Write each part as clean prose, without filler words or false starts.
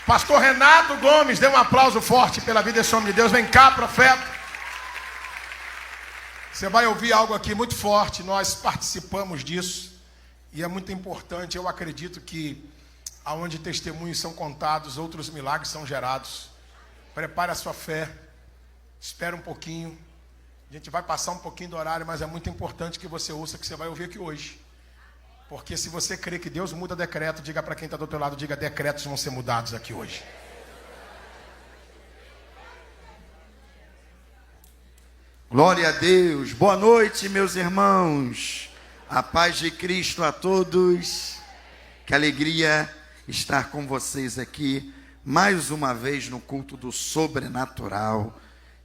Pastor Renato Gomes, dê um aplauso forte pela vida desse homem de Deus. Vem cá, profeta. Você vai ouvir algo aqui muito forte. Nós participamos disso e é muito importante. Eu acredito que aonde testemunhos são contados, outros milagres são gerados. Prepare a sua fé. Espera um pouquinho. A gente vai passar um pouquinho do horário, mas é muito importante que você ouça o que você vai ouvir aqui hoje. Porque se você crê que Deus muda decreto, diga para quem está do outro lado, diga: decretos vão ser mudados aqui hoje. Glória a Deus. Boa noite, meus irmãos. A paz de Cristo a todos. Que alegria estar com vocês aqui mais uma vez no culto do sobrenatural.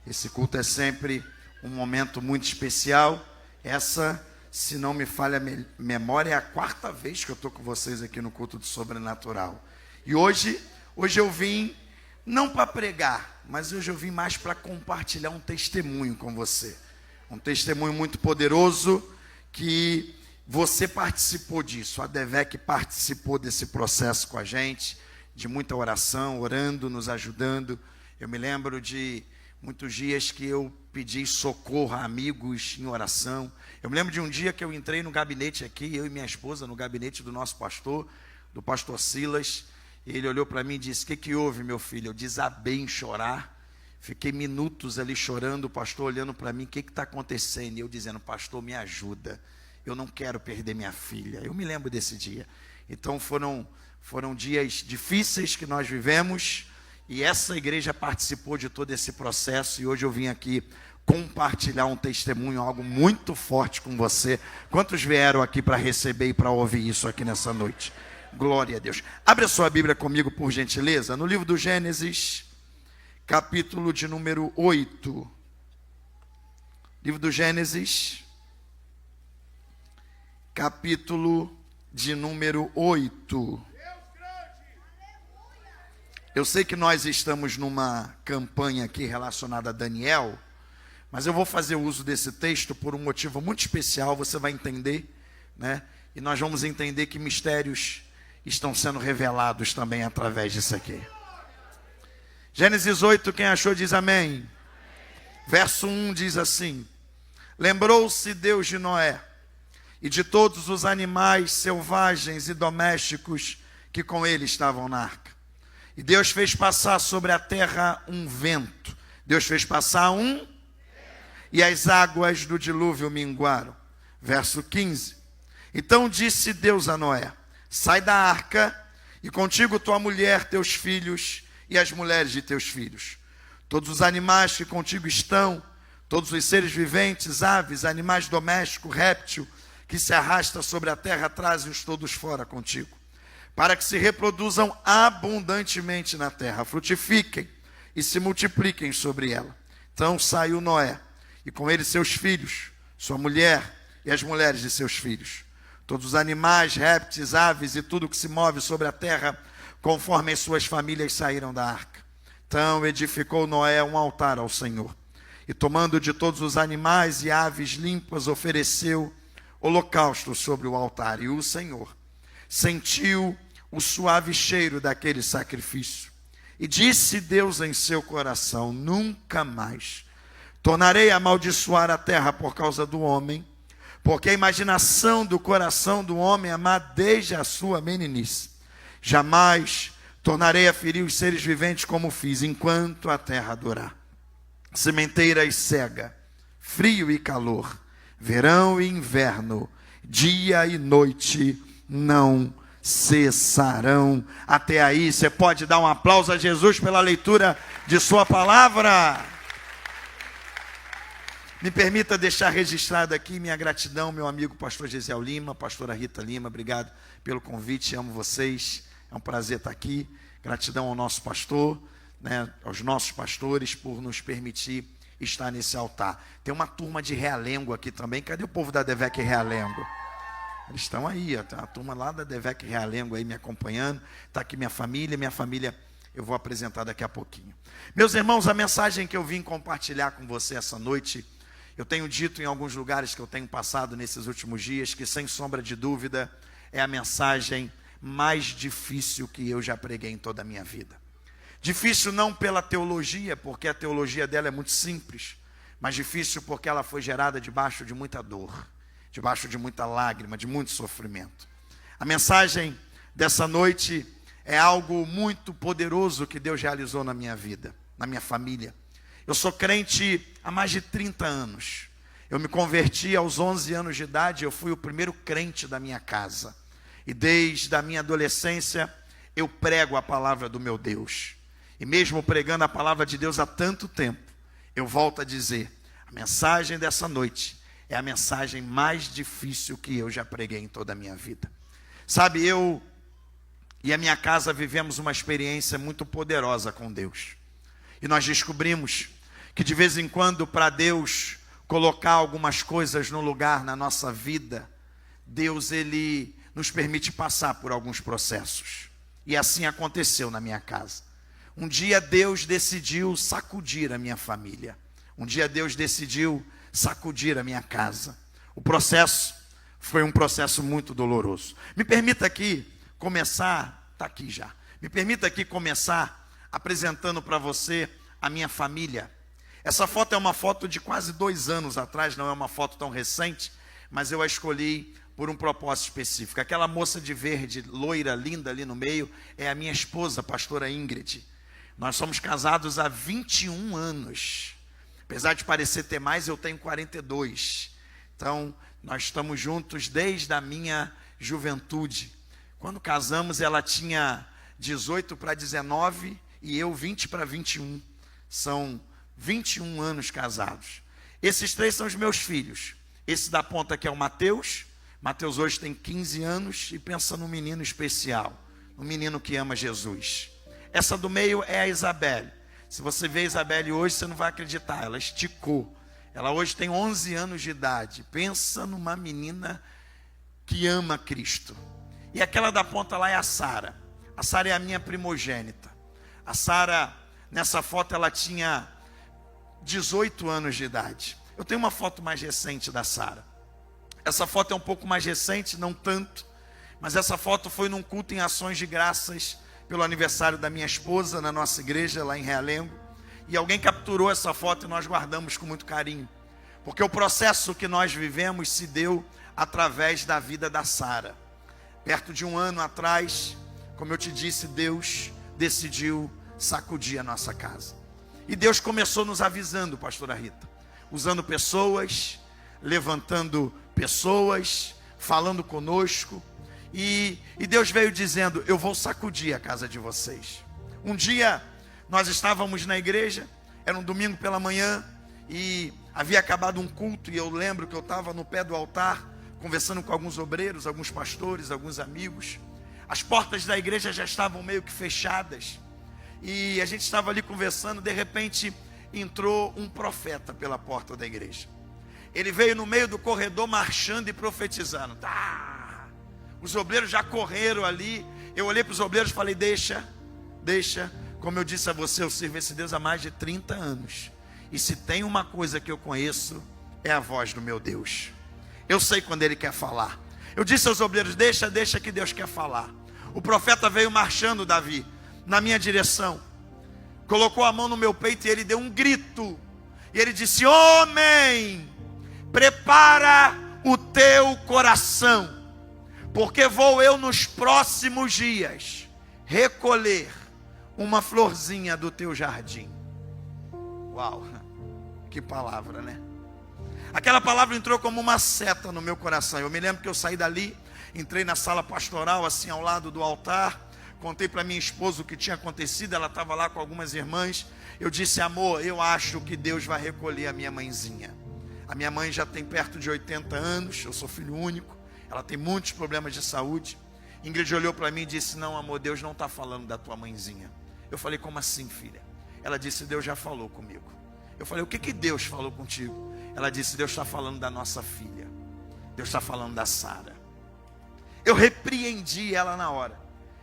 Esse culto é sempre um momento muito especial. Essa, se não me falha a memória, é a 4ª vez que eu estou com vocês aqui no culto do sobrenatural. E hoje eu vim não para pregar, mas hoje eu vim mais para compartilhar um testemunho com você. Um testemunho muito poderoso que você participou disso. A Devec participou desse processo com a gente, de muita oração, orando, nos ajudando. Eu me lembro de muitos dias que eu pedi socorro a amigos em oração. Eu me lembro de um dia que eu entrei no gabinete aqui, eu e minha esposa, no gabinete do nosso pastor, do pastor Silas. Ele olhou para mim e disse: "O que houve, meu filho?" Eu desabei em chorar. Fiquei minutos ali chorando, o pastor olhando para mim: "O que está acontecendo?" E eu dizendo: "Pastor, me ajuda. Eu não quero perder minha filha." Eu me lembro desse dia. Então foram dias difíceis que nós vivemos. E essa igreja participou de todo esse processo. E hoje eu vim aqui compartilhar um testemunho, algo muito forte com você. Quantos vieram aqui para receber e para ouvir isso aqui nessa noite? Glória a Deus. Abre a sua Bíblia comigo, por gentileza, no livro do Gênesis, capítulo de número 8. Livro do Gênesis, capítulo de número 8. Eu sei que nós estamos numa campanha aqui relacionada a Daniel, mas eu vou fazer uso desse texto por um motivo muito especial, você vai entender, né? E nós vamos entender que mistérios estão sendo revelados também através disso aqui. Gênesis 8, quem achou diz amém. Verso 1 diz assim: "Lembrou-se Deus de Noé e de todos os animais selvagens e domésticos que com ele estavam na arca. E Deus fez passar sobre a terra um vento." Deus fez passar e as águas do dilúvio minguaram. Verso 15. "Então disse Deus a Noé: sai da arca, e contigo tua mulher, teus filhos e as mulheres de teus filhos. Todos os animais que contigo estão, todos os seres viventes, aves, animais domésticos, réptil, que se arrasta sobre a terra, traze-os todos fora contigo, para que se reproduzam abundantemente na terra, frutifiquem e se multipliquem sobre ela. Então saiu Noé, e com ele seus filhos, sua mulher e as mulheres de seus filhos. Todos os animais, répteis, aves e tudo que se move sobre a terra, conforme as suas famílias, saíram da arca. Então edificou Noé um altar ao Senhor. E tomando de todos os animais e aves limpas, ofereceu holocausto sobre o altar. E o Senhor sentiu o suave cheiro daquele sacrifício. E disse Deus em seu coração: nunca mais tornarei a amaldiçoar a terra por causa do homem, porque a imaginação do coração do homem é má desde a sua meninice. Jamais tornarei a ferir os seres viventes como fiz, enquanto a terra durar. Sementeira e cega, frio e calor, verão e inverno, dia e noite não cessarão." Até aí, você pode dar um aplauso a Jesus pela leitura de sua palavra? Me permita deixar registrado aqui minha gratidão, meu amigo pastor Gesiel Lima, pastora Rita Lima, obrigado pelo convite, amo vocês, é um prazer estar aqui. Gratidão ao nosso pastor, né, aos nossos pastores por nos permitir estar nesse altar. Tem uma turma de Realengo aqui também. Cadê o povo da Devec Realengo? Eles estão aí, ó, tem uma turma lá da Devec Realengo aí me acompanhando. Está aqui minha família eu vou apresentar daqui a pouquinho. Meus irmãos, a mensagem que eu vim compartilhar com você essa noite, eu tenho dito em alguns lugares que eu tenho passado nesses últimos dias, que sem sombra de dúvida é a mensagem mais difícil que eu já preguei em toda a minha vida. Difícil não pela teologia, porque a teologia dela é muito simples, mas difícil porque ela foi gerada debaixo de muita dor, debaixo de muita lágrima, de muito sofrimento. A mensagem dessa noite é algo muito poderoso que Deus realizou na minha vida, na minha família. Eu sou crente há mais de 30 anos. Eu me converti aos 11 anos de idade, eu fui o primeiro crente da minha casa. E desde a minha adolescência, eu prego a palavra do meu Deus. E mesmo pregando a palavra de Deus há tanto tempo, eu volto a dizer, a mensagem dessa noite é a mensagem mais difícil que eu já preguei em toda a minha vida. Sabe, eu e a minha casa vivemos uma experiência muito poderosa com Deus. E nós descobrimos que de vez em quando, para Deus colocar algumas coisas no lugar na nossa vida, Deus, Ele nos permite passar por alguns processos. E assim aconteceu na minha casa. Um dia Deus decidiu sacudir a minha família. Um dia Deus decidiu sacudir a minha casa. O processo foi um processo muito doloroso. Me permita aqui começar, está aqui já. Me permita aqui começar apresentando para você a minha família. Essa foto é uma foto de quase 2 anos atrás, não é uma foto tão recente, mas eu a escolhi por um propósito específico. Aquela moça de verde, loira, linda ali no meio, é a minha esposa, a pastora Ingrid. Nós somos casados há 21 anos. Apesar de parecer ter mais, eu tenho 42. Então, nós estamos juntos desde a minha juventude. Quando casamos, ela tinha 18 para 19 e eu 20 para 21. São 21 anos casados. Esses 3 são os meus filhos. Esse da ponta aqui é o Mateus. Mateus hoje tem 15 anos e pensa num menino especial, um menino que ama Jesus. Essa do meio é a Isabelle. Se você vê a Isabelle hoje, você não vai acreditar, ela esticou. Ela hoje tem 11 anos de idade. Pensa numa menina que ama Cristo. E aquela da ponta lá é a Sara. A Sara é a minha primogênita. A Sara, nessa foto, ela tinha 18 anos de idade. Eu tenho uma foto mais recente da Sara. Essa foto é um pouco mais recente, não tanto, mas essa foto foi num culto em ações de graças pelo aniversário da minha esposa na nossa igreja lá em Realengo. E alguém capturou essa foto e nós guardamos com muito carinho, porque o processo que nós vivemos se deu através da vida da Sara. Perto de 1 ano atrás, como eu te disse, Deus decidiu sacudir a nossa casa. E Deus começou nos avisando, pastora Rita, usando pessoas, levantando pessoas, falando conosco. E Deus veio dizendo, eu vou sacudir a casa de vocês. Um dia, nós estávamos na igreja, era um domingo pela manhã, e havia acabado um culto, e eu lembro que eu estava no pé do altar, conversando com alguns obreiros, alguns pastores, alguns amigos. As portas da igreja já estavam meio que fechadas, e a gente estava ali conversando, de repente entrou um profeta pela porta da igreja. Ele veio no meio do corredor marchando e profetizando. Os obreiros já correram ali. Eu olhei para os obreiros e falei, deixa. Como eu disse a você, eu sirvo esse Deus há mais de 30 anos. E se tem uma coisa que eu conheço, é a voz do meu Deus. Eu sei quando Ele quer falar. Eu disse aos obreiros, deixa que Deus quer falar. O profeta veio marchando, Davi, na minha direção. Colocou a mão no meu peito e ele deu um grito. E ele disse, homem, prepara o teu coração, porque vou eu nos próximos dias recolher uma florzinha do teu jardim. Uau, que palavra, né? Aquela palavra entrou como uma seta no meu coração. Eu me lembro que eu saí dali, entrei na sala pastoral, assim ao lado do altar, contei para minha esposa o que tinha acontecido, ela estava lá com algumas irmãs. Eu disse, amor, eu acho que Deus vai recolher a minha mãezinha. A minha mãe já tem perto de 80 anos, eu sou filho único, ela tem muitos problemas de saúde. Ingrid olhou para mim e disse, não amor, Deus não está falando da tua mãezinha. Eu falei, como assim, filha? Ela disse, Deus já falou comigo. Eu falei, o que Deus falou contigo? Ela disse, Deus está falando da nossa filha. Deus está falando da Sara. Eu repreendi ela na hora.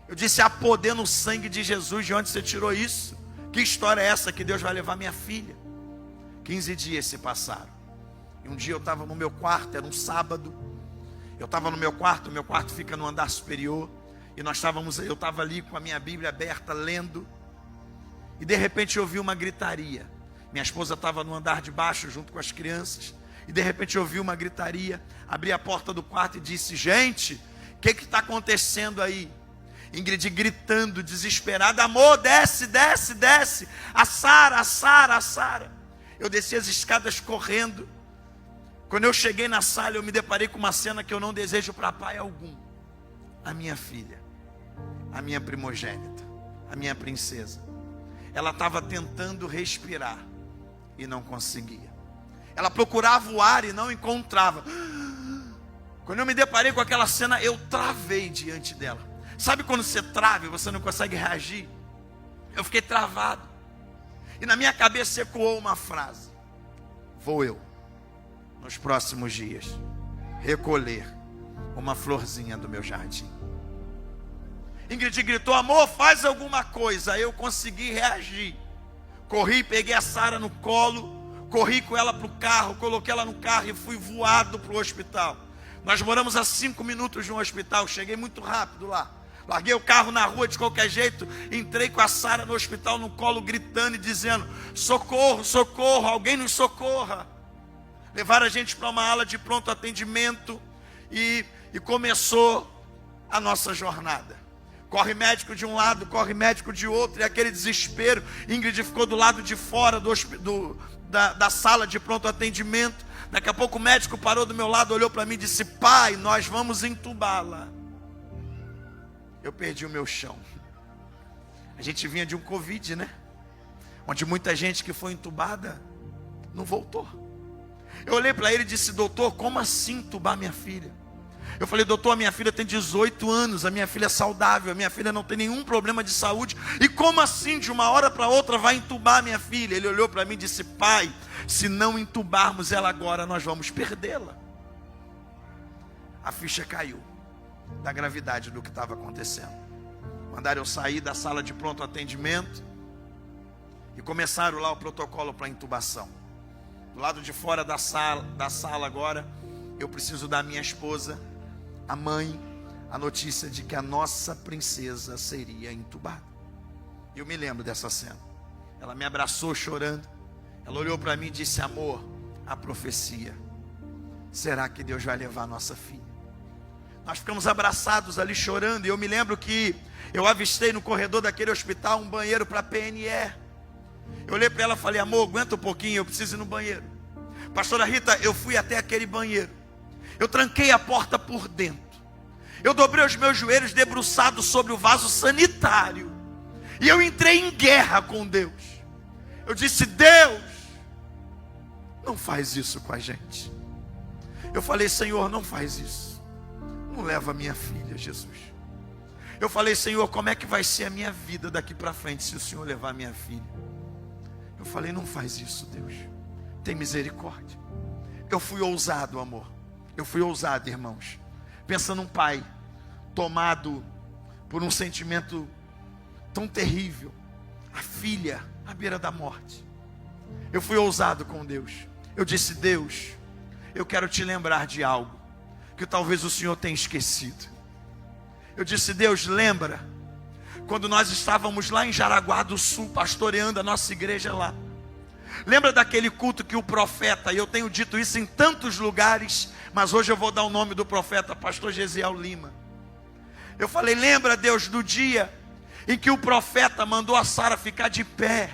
Eu disse, há poder no sangue de Jesus, de onde você tirou isso? Que história é essa que Deus vai levar minha filha? 15 dias se passaram. E um dia eu estava no meu quarto, era um sábado. Eu estava no meu quarto fica no andar superior. E eu estava ali com a minha Bíblia aberta, lendo. E de repente eu ouvi uma gritaria. Minha esposa estava no andar de baixo junto com as crianças. E de repente eu ouvi uma gritaria. Abri a porta do quarto e disse: gente, o que está acontecendo aí? Ingrid gritando, desesperada: amor, desce, desce, desce. A Sara, a Sara, a Sara. Eu desci as escadas correndo. Quando eu cheguei na sala, eu me deparei com uma cena que eu não desejo para pai algum. A minha filha, a minha primogênita, a minha princesa. Ela estava tentando respirar e não conseguia. Ela procurava o ar e não encontrava. Quando eu me deparei com aquela cena, eu travei diante dela. Sabe quando você trava e você não consegue reagir? Eu fiquei travado. E na minha cabeça ecoou uma frase: vou eu, nos próximos dias, recolher uma florzinha do meu jardim. Ingrid gritou: amor, faz alguma coisa. Eu consegui reagir. Corri, peguei a Sara no colo, corri com ela para o carro, coloquei ela no carro e fui voado para o hospital. Nós moramos a 5 minutos de um hospital. Cheguei muito rápido lá. Larguei o carro na rua de qualquer jeito. Entrei com a Sara no hospital no colo, gritando e dizendo: socorro, socorro, alguém nos socorra. Levaram a gente para uma ala de pronto atendimento. E começou a nossa jornada. Corre médico de um lado, corre médico de outro. E aquele desespero. Ingrid ficou do lado de fora da sala de pronto atendimento. Daqui a pouco o médico parou do meu lado, olhou para mim e disse: pai, nós vamos entubá-la. Eu perdi o meu chão. A gente vinha de um Covid, né? Onde muita gente que foi entubada não voltou. Eu olhei para ele e disse: doutor, como assim entubar minha filha? Eu falei: doutor, a minha filha tem 18 anos, a minha filha é saudável, a minha filha não tem nenhum problema de saúde. E como assim, de uma hora para outra, vai entubar a minha filha? Ele olhou para mim e disse: pai, se não entubarmos ela agora, nós vamos perdê-la. A ficha caiu da gravidade do que estava acontecendo. Mandaram eu sair da sala de pronto atendimento e começaram lá o protocolo para intubação. Do lado de fora da sala agora, eu preciso dar à minha esposa, a mãe, a notícia de que a nossa princesa seria entubada. Eu me lembro dessa cena. Ela me abraçou chorando. Ela olhou para mim e disse: amor, a profecia. Será que Deus vai levar a nossa filha? Nós ficamos abraçados ali chorando. E eu me lembro que eu avistei no corredor daquele hospital um banheiro para PNE. Eu olhei para ela e falei: amor, aguenta um pouquinho, eu preciso ir no banheiro. Pastora Rita, eu fui até aquele banheiro. Eu tranquei a porta por dentro. Eu dobrei os meus joelhos debruçados sobre o vaso sanitário. E eu entrei em guerra com Deus. Eu disse: Deus, não faz isso com a gente. Eu falei: Senhor, não faz isso. Não leva a minha filha, Jesus. Eu falei: Senhor, como é que vai ser a minha vida daqui para frente se o Senhor levar a minha filha? Eu falei: não faz isso, Deus. Tem misericórdia. Eu fui ousado, amor. Eu fui ousado, irmãos. Pensa num pai tomado por um sentimento tão terrível. A filha à beira da morte. Eu fui ousado com Deus. Eu disse: Deus, eu quero te lembrar de algo que talvez o Senhor tenha esquecido. Eu disse: Deus, lembra quando nós estávamos lá em Jaraguá do Sul, pastoreando a nossa igreja lá? Lembra daquele culto que o profeta, e eu tenho dito isso em tantos lugares, mas hoje eu vou dar o nome do profeta, pastor Gesiel Lima. Eu falei: lembra, Deus, do dia em que o profeta mandou a Sara ficar de pé,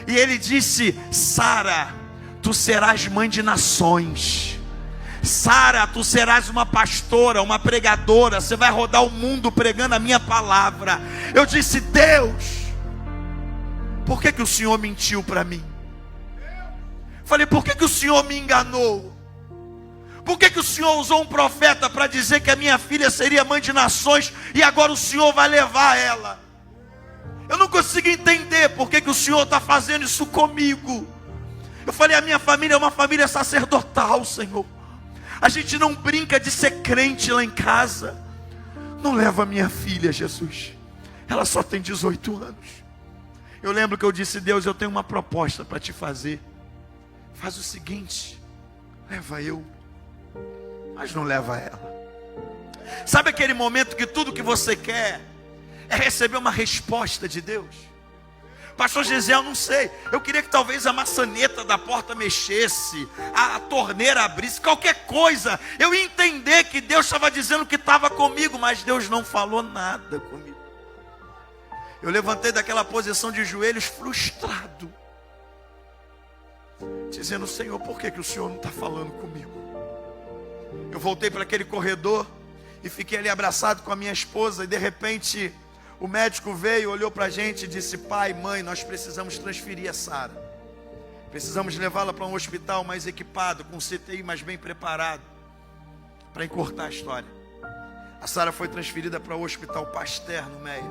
e ele disse: Sara, tu serás mãe de nações. Sara, tu serás uma pastora, uma pregadora. Você vai rodar o mundo pregando a minha palavra. Eu disse: Deus, por que o Senhor mentiu para mim? Falei: por que o Senhor me enganou? Por que o Senhor usou um profeta para dizer que a minha filha seria mãe de nações e agora o Senhor vai levar ela? Eu não consigo entender por que o Senhor está fazendo isso comigo. Eu falei: a minha família é uma família sacerdotal, Senhor. A gente não brinca de ser crente lá em casa. Não leva a minha filha, Jesus. Ela só tem 18 anos. Eu lembro que eu disse: Deus, eu tenho uma proposta para te fazer. Faz o seguinte: leva eu, mas não leva ela. Sabe aquele momento que tudo que você quer é receber uma resposta de Deus? Pastor Gesiel, não sei. Eu queria que talvez a maçaneta da porta mexesse, a torneira abrisse, qualquer coisa. Eu ia entender que Deus estava dizendo que estava comigo, mas Deus não falou nada comigo. Eu levantei daquela posição de joelhos frustrado, dizendo: Senhor, por que o Senhor não está falando comigo? Eu voltei para aquele corredor e fiquei ali abraçado com a minha esposa, e de repente o médico veio, olhou para a gente e disse: pai, mãe, nós precisamos transferir a Sara. Precisamos levá-la para um hospital mais equipado, com CTI mais bem preparado, para encurtar a história. A Sara foi transferida para o Hospital Pasteur, no Meia.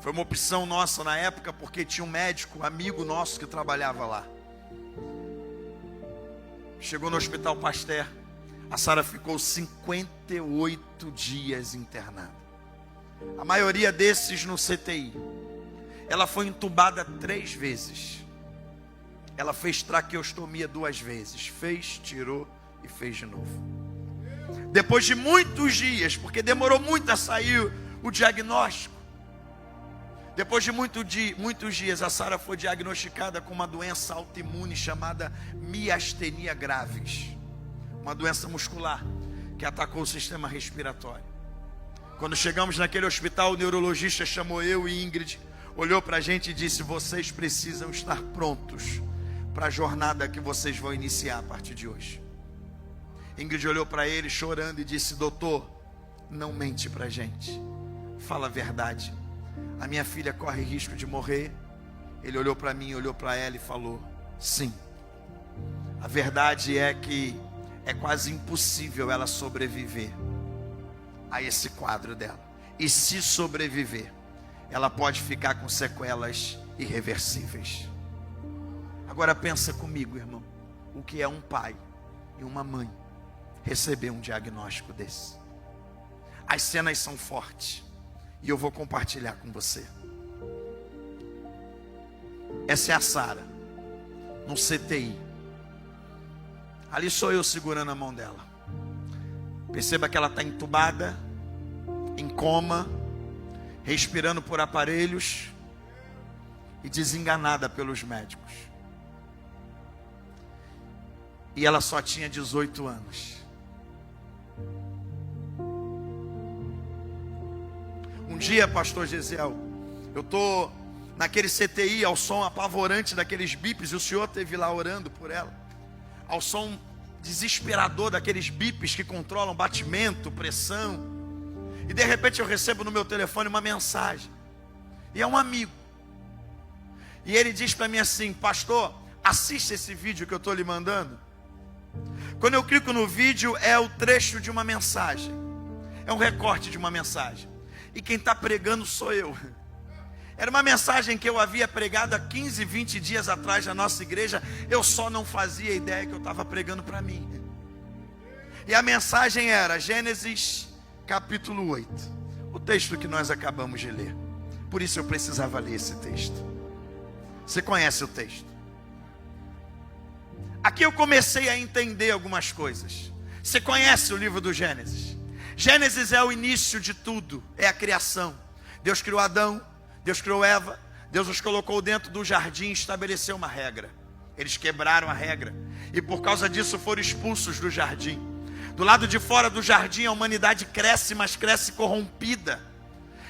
Foi uma opção nossa na época, porque tinha um médico, amigo nosso, que trabalhava lá. Chegou no Hospital Pasteur, a Sara ficou 58 dias internada. A maioria desses no CTI. Ela foi entubada 3 vezes. Ela fez traqueostomia 2 vezes. Fez, tirou e fez de novo. Depois de muitos dias, porque demorou muito a sair o diagnóstico. Depois de muitos dias, a Sara foi diagnosticada com uma doença autoimune chamada miastenia gravis. Uma doença muscular que atacou o sistema respiratório. Quando chegamos naquele hospital, o neurologista chamou eu e Ingrid, olhou para a gente e disse: vocês precisam estar prontos para a jornada que vocês vão iniciar a partir de hoje. Ingrid olhou para ele chorando e disse: doutor, não mente para a gente, fala a verdade. A minha filha corre risco de morrer. Ele olhou para mim, olhou para ela e falou: sim. A verdade é que é quase impossível ela sobreviver a esse quadro dela. E se sobreviver, ela pode ficar com sequelas irreversíveis. Agora pensa comigo, irmão, o que é um pai e uma mãe receber um diagnóstico desse. As cenas são fortes e eu vou compartilhar com você. Essa é a Sara, no CTI. Ali sou eu segurando a mão dela. Perceba que ela está entubada, em coma, respirando por aparelhos e desenganada pelos médicos. E ela só tinha 18 anos. Um dia, pastor Gesiel, eu estou naquele CTI, ao som apavorante daqueles bips, e o senhor esteve lá orando por ela, ao som desesperador daqueles bips que controlam batimento, pressão, e de repente eu recebo no meu telefone uma mensagem, e é um amigo, e ele diz para mim assim: pastor, assiste esse vídeo que eu estou lhe mandando. Quando eu clico no vídeo, é o trecho de uma mensagem, é um recorte de uma mensagem, e quem está pregando sou eu. Era uma mensagem que eu havia pregado há 15, 20 dias atrás na nossa igreja. Eu só não fazia ideia que eu estava pregando para mim. E a mensagem era Gênesis capítulo 8. O texto que nós acabamos de ler. Por isso eu precisava ler esse texto. Você conhece o texto? Aqui eu comecei a entender algumas coisas. Você conhece o livro do Gênesis? Gênesis é o início de tudo. É a criação. Deus criou Adão, Deus criou Eva, Deus os colocou dentro do jardim e estabeleceu uma regra. Eles quebraram a regra e por causa disso foram expulsos do jardim. Do lado de fora do jardim a humanidade cresce, mas cresce corrompida.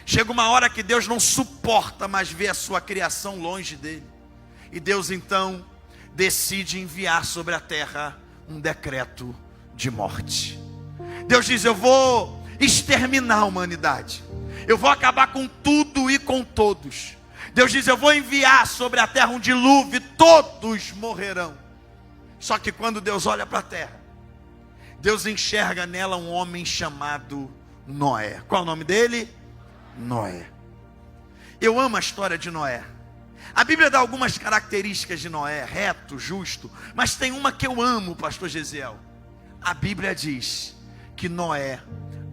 Chega uma hora que Deus não suporta mais ver a sua criação longe dele. E Deus então decide enviar sobre a terra um decreto de morte. Deus diz: eu vou exterminar a humanidade. Eu vou acabar com tudo e com todos. Deus diz: eu vou enviar sobre a terra um dilúvio e todos morrerão. Só que quando Deus olha para a terra, Deus enxerga nela um homem chamado Noé. Qual é o nome dele? Noé. Eu amo a história de Noé. A Bíblia dá algumas características de Noé: reto, justo. Mas tem uma que eu amo, pastor Gesiel. A Bíblia diz que Noé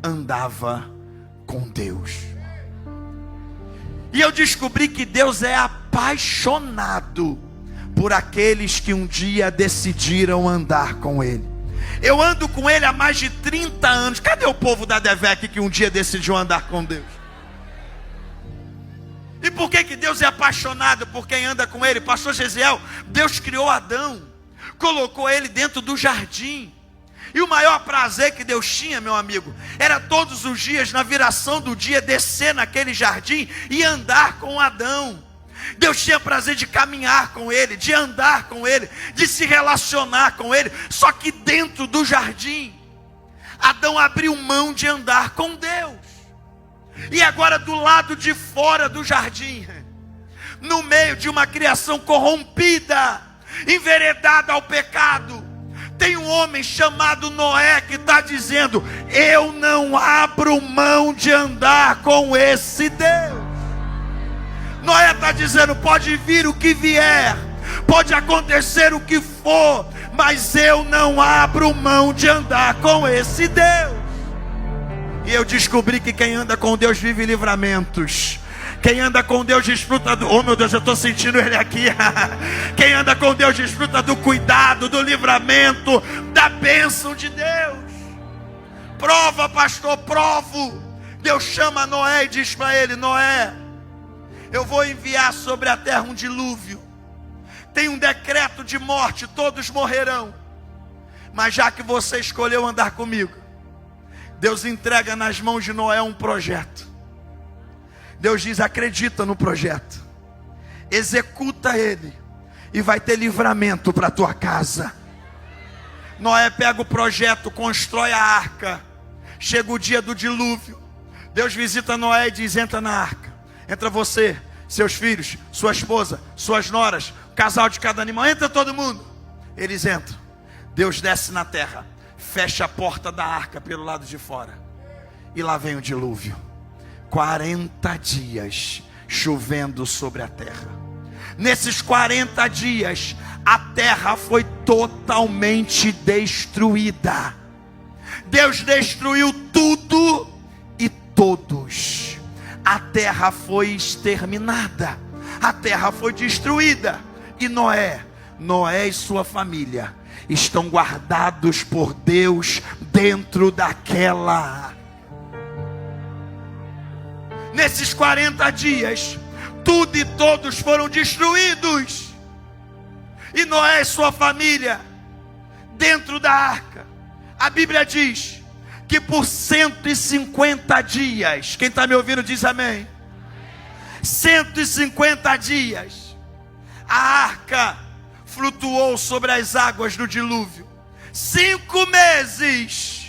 andava com Deus. E eu descobri que Deus é apaixonado por aqueles que um dia decidiram andar com Ele. Eu ando com Ele há mais de 30 anos. Cadê o povo da Devec que um dia decidiu andar com Deus? E por que Deus é apaixonado por quem anda com Ele? Pastor Gesiel, Deus criou Adão, colocou ele dentro do jardim. E o maior prazer que Deus tinha, meu amigo, era todos os dias, na viração do dia, descer naquele jardim e andar com Adão. Deus tinha prazer de caminhar com ele, de andar com ele, de se relacionar com ele. Só que dentro do jardim, Adão abriu mão de andar com Deus. E agora do lado de fora do jardim, no meio de uma criação corrompida, enveredada ao pecado, tem um homem chamado Noé que está dizendo: eu não abro mão de andar com esse Deus. Noé está dizendo: pode vir o que vier, pode acontecer o que for, mas eu não abro mão de andar com esse Deus. E eu descobri que quem anda com Deus vive livramentos. Quem anda com Deus desfruta do... Oh meu Deus, eu estou sentindo ele aqui. Quem anda com Deus desfruta do cuidado, do livramento, da bênção de Deus. Prova, pastor, provo. Deus chama Noé e diz para ele: Noé, eu vou enviar sobre a terra um dilúvio. Tem um decreto de morte, todos morrerão. Mas já que você escolheu andar comigo, Deus entrega nas mãos de Noé um projeto. Deus diz: acredita no projeto, executa ele, e vai ter livramento para a tua casa. Noé pega o projeto, constrói a arca. Chega o dia do dilúvio. Deus visita Noé e diz: entra na arca. Entra você, seus filhos, sua esposa, suas noras, casal de cada animal. Entra todo mundo. Eles entram. Deus desce na terra, fecha a porta da arca pelo lado de fora, e lá vem o dilúvio. 40 dias chovendo sobre a terra. Nesses 40 dias, a terra foi totalmente destruída. Deus destruiu tudo e todos. A terra foi exterminada. A terra foi destruída. E Noé e sua família estão guardados por Deus dentro daquela. Nesses 40 dias, tudo e todos foram destruídos. E Noé e sua família dentro da arca. A Bíblia diz que por 150 dias, quem está me ouvindo diz amém. 150 dias, a arca flutuou sobre as águas do dilúvio. 5 meses.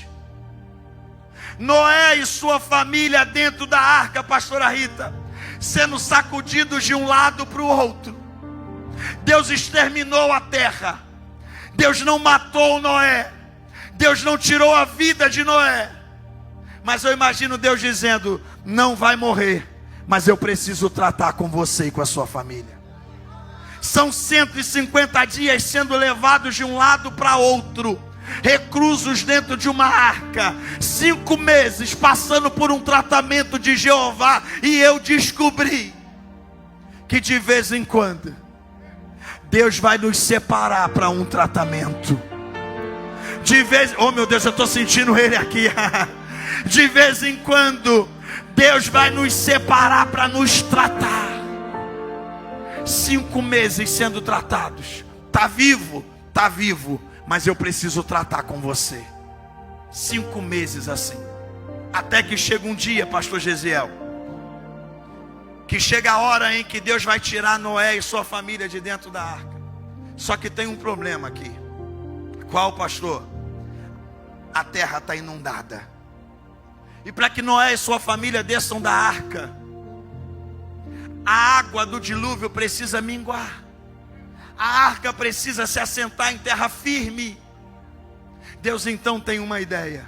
Noé e sua família dentro da arca, pastora Rita, sendo sacudidos de um lado para o outro. Deus exterminou a terra. Deus não matou Noé. Deus não tirou a vida de Noé. Mas eu imagino Deus dizendo: não vai morrer, mas eu preciso tratar com você e com a sua família. São 150 dias sendo levados de um lado para outro, reclusos dentro de uma arca. 5 meses passando por um tratamento de Jeová. E eu descobri que de vez em quando Deus vai nos separar para um tratamento. Oh meu Deus, eu estou sentindo ele aqui. De vez em quando Deus vai nos separar para nos tratar. 5 meses sendo tratados. Tá vivo, mas eu preciso tratar com você. 5 meses assim. Até que chega um dia, pastor Gesiel, que chega a hora em que Deus vai tirar Noé e sua família de dentro da arca. Só que tem um problema aqui. Qual, pastor? A terra está inundada. E para que Noé e sua família desçam da arca, a água do dilúvio precisa minguar. A arca precisa se assentar em terra firme. Deus então tem uma ideia.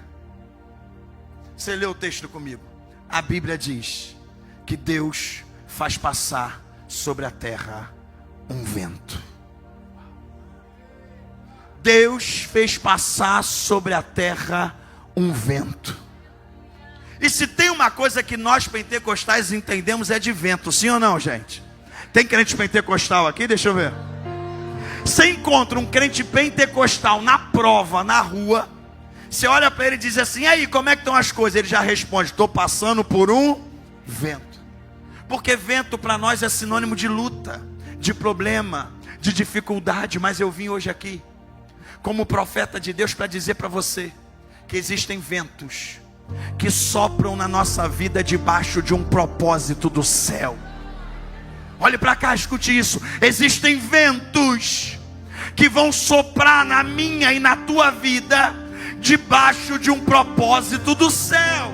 Você lê o texto comigo. A Bíblia diz que Deus faz passar sobre a terra um vento. Deus fez passar sobre a terra um vento. E se tem uma coisa que nós pentecostais entendemos é de vento, sim ou não, gente? Tem crente pentecostal aqui? Deixa eu ver. Você encontra um crente pentecostal na prova, na rua, você olha para ele e diz assim: e aí, como é que estão as coisas? Ele já responde: estou passando por um vento. Porque vento para nós é sinônimo de luta, de problema, de dificuldade. Mas eu vim hoje aqui como profeta de Deus para dizer para você que existem ventos que sopram na nossa vida debaixo de um propósito do céu. Olhe para cá, escute isso. Existem ventos que vão soprar na minha e na tua vida debaixo de um propósito do céu.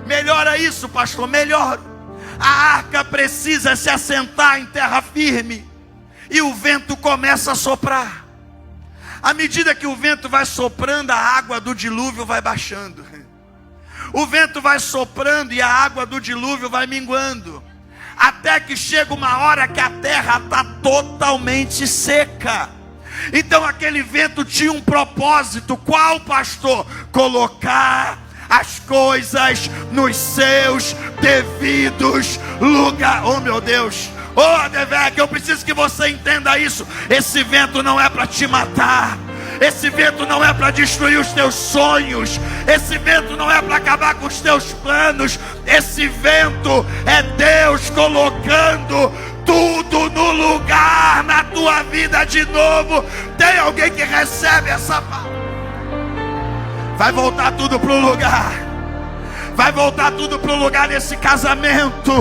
Melhora isso, pastor, melhora. A arca precisa se assentar em terra firme e o vento começa a soprar. À medida que o vento vai soprando, a água do dilúvio vai baixando. O vento vai soprando e a água do dilúvio vai minguando, até que chega uma hora que a terra está totalmente seca. Então aquele vento tinha um propósito. Qual, pastor? Colocar as coisas nos seus devidos lugares. Oh meu Deus, oh Adevec, eu preciso que você entenda isso. Esse vento não é para te matar. Esse vento não é para destruir os teus sonhos. Esse vento não é para acabar com os teus planos. Esse vento é Deus colocando tudo no lugar na tua vida de novo. Tem alguém que recebe essa palavra? Vai voltar tudo para o lugar. Vai voltar tudo para o lugar nesse casamento.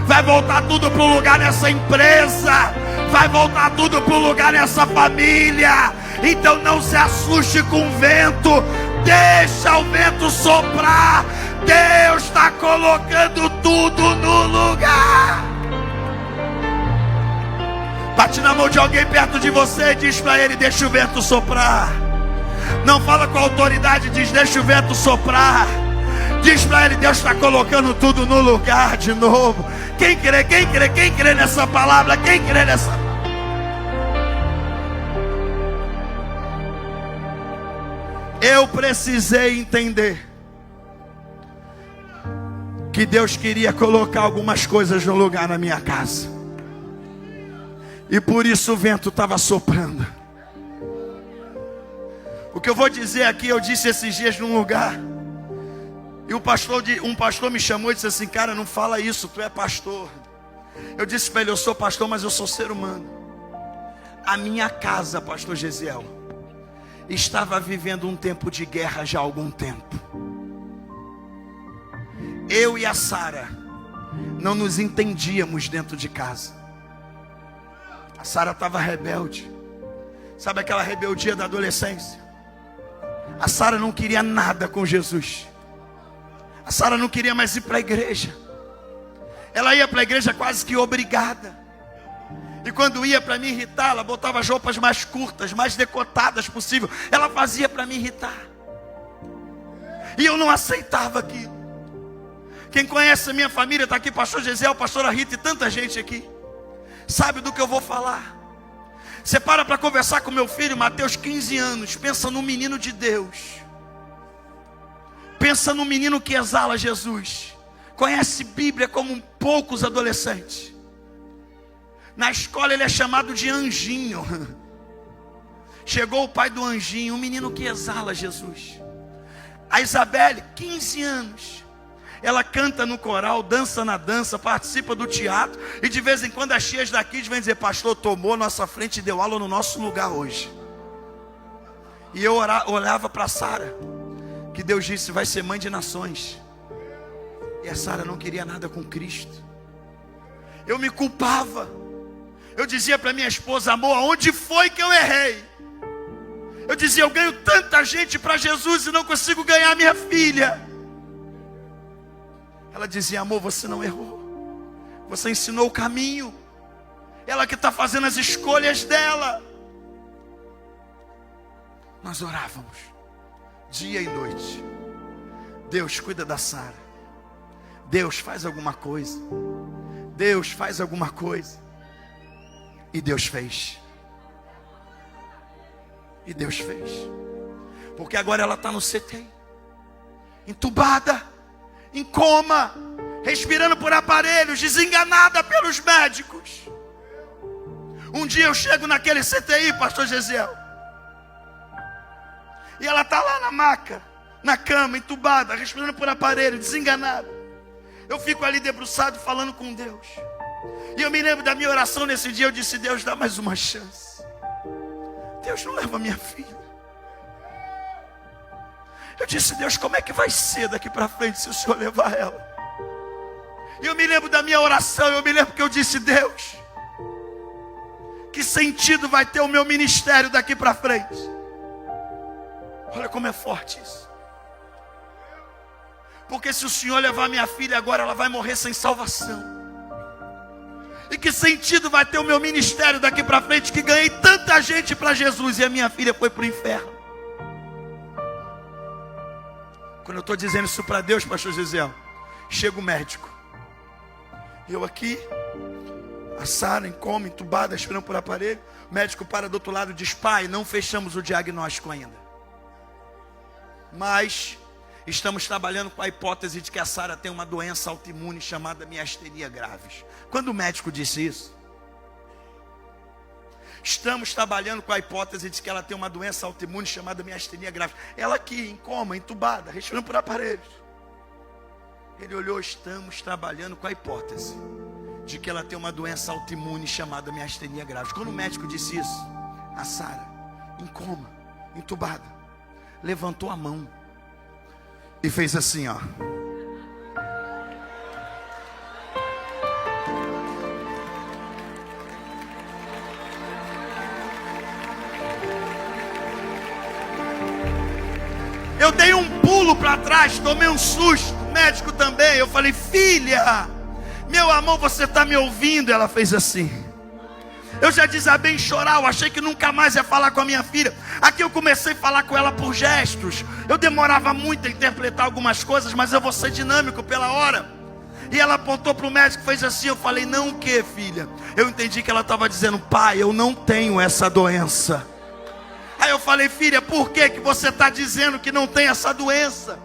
Vai voltar tudo para o lugar nessa empresa. Vai voltar tudo para o lugar nessa família. Então não se assuste com o vento. Deixa o vento soprar. Deus está colocando tudo no lugar. Bate na mão de alguém perto de você e diz para ele: deixa o vento soprar. Não fala com autoridade, diz: deixa o vento soprar. Diz para ele: Deus está colocando tudo no lugar de novo. Quem crê, quem crê, quem crê nessa palavra? Quem crê nessa palavra? Eu precisei entender que Deus queria colocar algumas coisas no lugar na minha casa. E por isso o vento estava soprando. O que eu vou dizer aqui, eu disse esses dias num lugar. E um pastor me chamou e disse assim: cara, não fala isso, tu é pastor. Eu disse para ele: eu sou pastor, mas eu sou ser humano. A minha casa, pastor Gesiel, estava vivendo um tempo de guerra já há algum tempo. Eu e a Sara não nos entendíamos dentro de casa. A Sara estava rebelde. Sabe aquela rebeldia da adolescência? A Sara não queria nada com Jesus. A Sara não queria mais ir para a igreja. Ela ia para a igreja quase que obrigada. E quando ia para me irritar, ela botava as roupas mais curtas, mais decotadas possível. Ela fazia para me irritar. E eu não aceitava aquilo. Quem conhece a minha família, está aqui, pastor Gesiel, pastora Rita e tanta gente aqui, sabe do que eu vou falar. Você para conversar com meu filho, Mateus, 15 anos, pensa num menino de Deus. Pensa num menino que exala Jesus. Conhece Bíblia como poucos adolescentes. Na escola ele é chamado de anjinho. Chegou o pai do anjinho, um menino que exala Jesus. A Isabelle, 15 anos. Ela canta no coral, dança na dança, participa do teatro. E de vez em quando as tias daqui vêm dizer: pastor, tomou nossa frente e deu aula no nosso lugar hoje. E eu olhava para Sara, que Deus disse: vai ser mãe de nações. E a Sara não queria nada com Cristo. Eu me culpava. Eu dizia para minha esposa: amor, aonde foi que eu errei? Eu dizia: eu ganho tanta gente para Jesus e não consigo ganhar minha filha. Ela dizia: amor, você não errou. Você ensinou o caminho. Ela que está fazendo as escolhas dela. Nós orávamos dia e noite. Deus, cuida da Sara. Deus, faz alguma coisa. Deus, faz alguma coisa. E Deus fez. E Deus fez. Porque agora ela está no CT, entubada, em coma, respirando por aparelhos, desenganada pelos médicos. Um dia eu chego naquele CTI, pastor Gesiel, e ela está lá na maca, na cama, entubada, respirando por aparelho, desenganada. Eu fico ali debruçado falando com Deus. E eu me lembro da minha oração nesse dia. Eu disse: Deus, dá mais uma chance. Deus, não leva minha filha. Eu disse: Deus, como é que vai ser daqui para frente se o Senhor levar ela? E eu me lembro da minha oração. Eu me lembro que eu disse: Deus, que sentido vai ter o meu ministério daqui para frente? Olha como é forte isso. Porque se o Senhor levar minha filha agora, ela vai morrer sem salvação. E que sentido vai ter o meu ministério daqui para frente, que ganhei tanta gente para Jesus e a minha filha foi para o inferno? Quando eu estou dizendo isso para Deus, pastor Gisele, chega o médico. Eu aqui, a Sara em coma, entubada, esperando por aparelho. O médico para do outro lado e diz: pai, não fechamos o diagnóstico ainda, mas estamos trabalhando com a hipótese de que a Sara tem uma doença autoimune chamada miastenia graves. Quando o médico disse isso, estamos trabalhando com a hipótese de que ela tem uma doença autoimune chamada miastenia graves. Ela aqui em coma, entubada, respirando por aparelhos. Ele olhou: estamos trabalhando com a hipótese de que ela tem uma doença autoimune chamada miastenia graves. Quando o médico disse isso, a Sara, em coma, entubada, levantou a mão e fez assim, ó. Eu dei um pulo para trás, tomei um susto. O médico também. Eu falei: filha, meu amor, você está me ouvindo? Ela fez assim. Eu já desabei em chorar. Eu achei que nunca mais ia falar com a minha filha. Aqui eu comecei a falar com ela por gestos. Eu demorava muito a interpretar algumas coisas, mas eu vou ser dinâmico pela hora. E ela apontou para o médico e fez assim. Eu falei: não, o que, filha? Eu entendi que ela estava dizendo: pai, eu não tenho essa doença. Aí eu falei: filha, por que você está dizendo que não tem essa doença?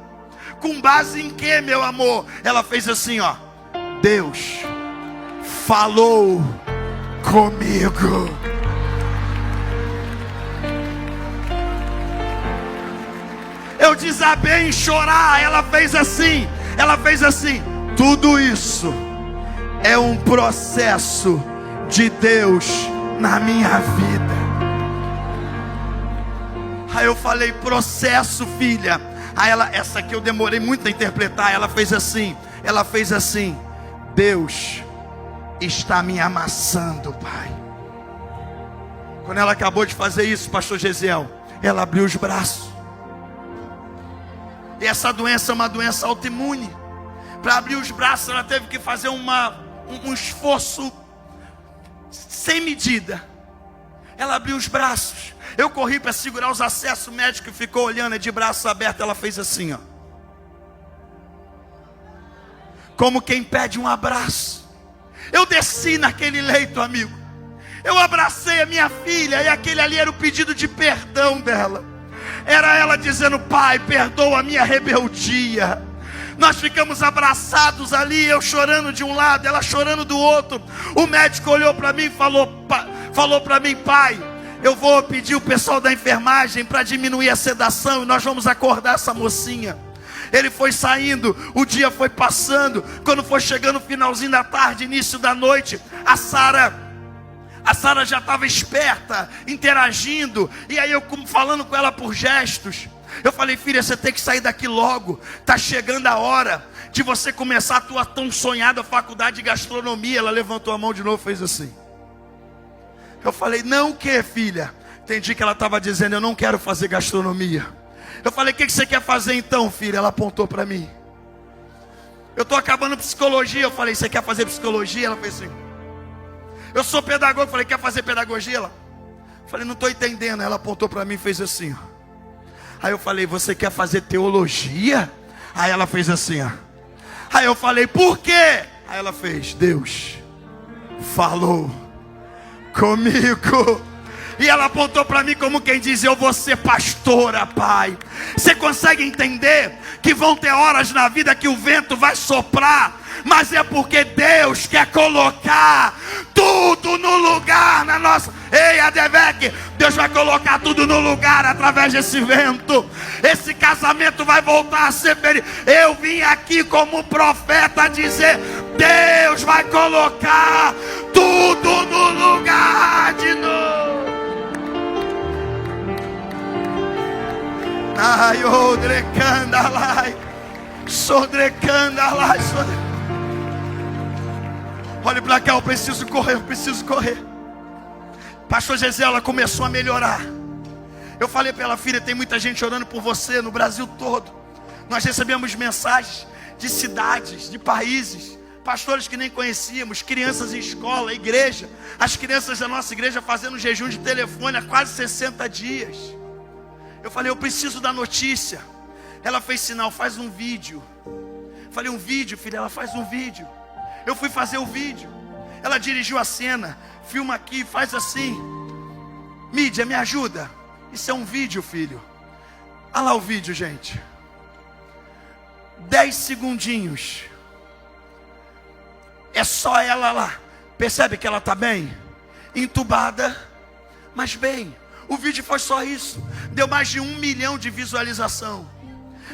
Com base em que, meu amor? Ela fez assim, ó: Deus falou comigo. Eu desabei em chorar. Ela fez assim. Tudo isso é um processo de Deus na minha vida. Aí eu falei: processo, filha. Aí ela, essa aqui eu demorei muito a interpretar. Ela fez assim. Deus está me amassando, pai. Quando ela acabou de fazer isso, pastor Gesiel, ela abriu os braços. E essa doença é uma doença autoimune. Para abrir os braços, ela teve que fazer um esforço sem medida. Ela abriu os braços. Eu corri para segurar os acessos. O médico ficou olhando, de braços abertos. Ela fez assim, ó, como quem pede um abraço. Eu desci naquele leito, amigo. Eu abracei a minha filha. E aquele ali era o pedido de perdão dela. Era ela dizendo: pai, perdoa a minha rebeldia. Nós ficamos abraçados ali. Eu chorando de um lado, ela chorando do outro. O médico olhou para mim e falou para mim: pai, eu vou pedir o pessoal da enfermagem para diminuir a sedação e nós vamos acordar essa mocinha. Ele foi saindo, o dia foi passando. Quando foi chegando o finalzinho da tarde, início da noite, a Sara já estava esperta, interagindo. E aí eu falando com ela por gestos. Eu falei: filha, você tem que sair daqui logo. Está chegando a hora de você começar a tua tão sonhada faculdade de gastronomia. Ela levantou a mão de novo e fez assim. Eu falei: não, o que, filha? Entendi que ela estava dizendo: eu não quero fazer gastronomia. Eu falei: o que você quer fazer então, filha? Ela apontou para mim: eu estou acabando psicologia. Eu falei: você quer fazer psicologia? Ela fez assim. Eu sou pedagogo. Eu falei: quer fazer pedagogia? Ela, eu falei: não estou entendendo. Ela apontou para mim e fez assim, ó. Aí eu falei: você quer fazer teologia? Aí ela fez assim, ó. Aí eu falei: por quê? Aí ela fez: Deus falou comigo. E ela apontou para mim como quem diz: eu vou ser pastora, pai. Você consegue entender que vão ter horas na vida que o vento vai soprar, mas é porque Deus quer colocar tudo no lugar na nossa... Ei, Deus vai colocar tudo no lugar através desse vento. Esse casamento vai voltar a ser feliz. Eu vim aqui como profeta dizer: Deus vai colocar tudo no lugar de novo. Ai, odrecandalai, sodrecandalai. Olhe para cá, eu preciso correr. Pastor Gisela começou a melhorar. Eu falei para ela: filha, tem muita gente orando por você no Brasil todo. Nós recebemos mensagens de cidades, de países, pastores que nem conhecíamos, crianças em escola, igreja, as crianças da nossa igreja fazendo jejum de telefone há quase 60 dias. Eu falei: eu preciso da notícia. Ela fez sinal: faz um vídeo. Falei: um vídeo, filha? Ela: faz um vídeo. Eu fui fazer o vídeo. Ela dirigiu a cena: filma aqui, faz assim. Mídia, me ajuda. Isso é um vídeo, filho. Olha lá o vídeo, gente. 10 segundinhos. É só ela lá. Percebe que ela está bem? Entubada, mas bem. O vídeo foi só isso. Deu mais de 1 milhão de visualização.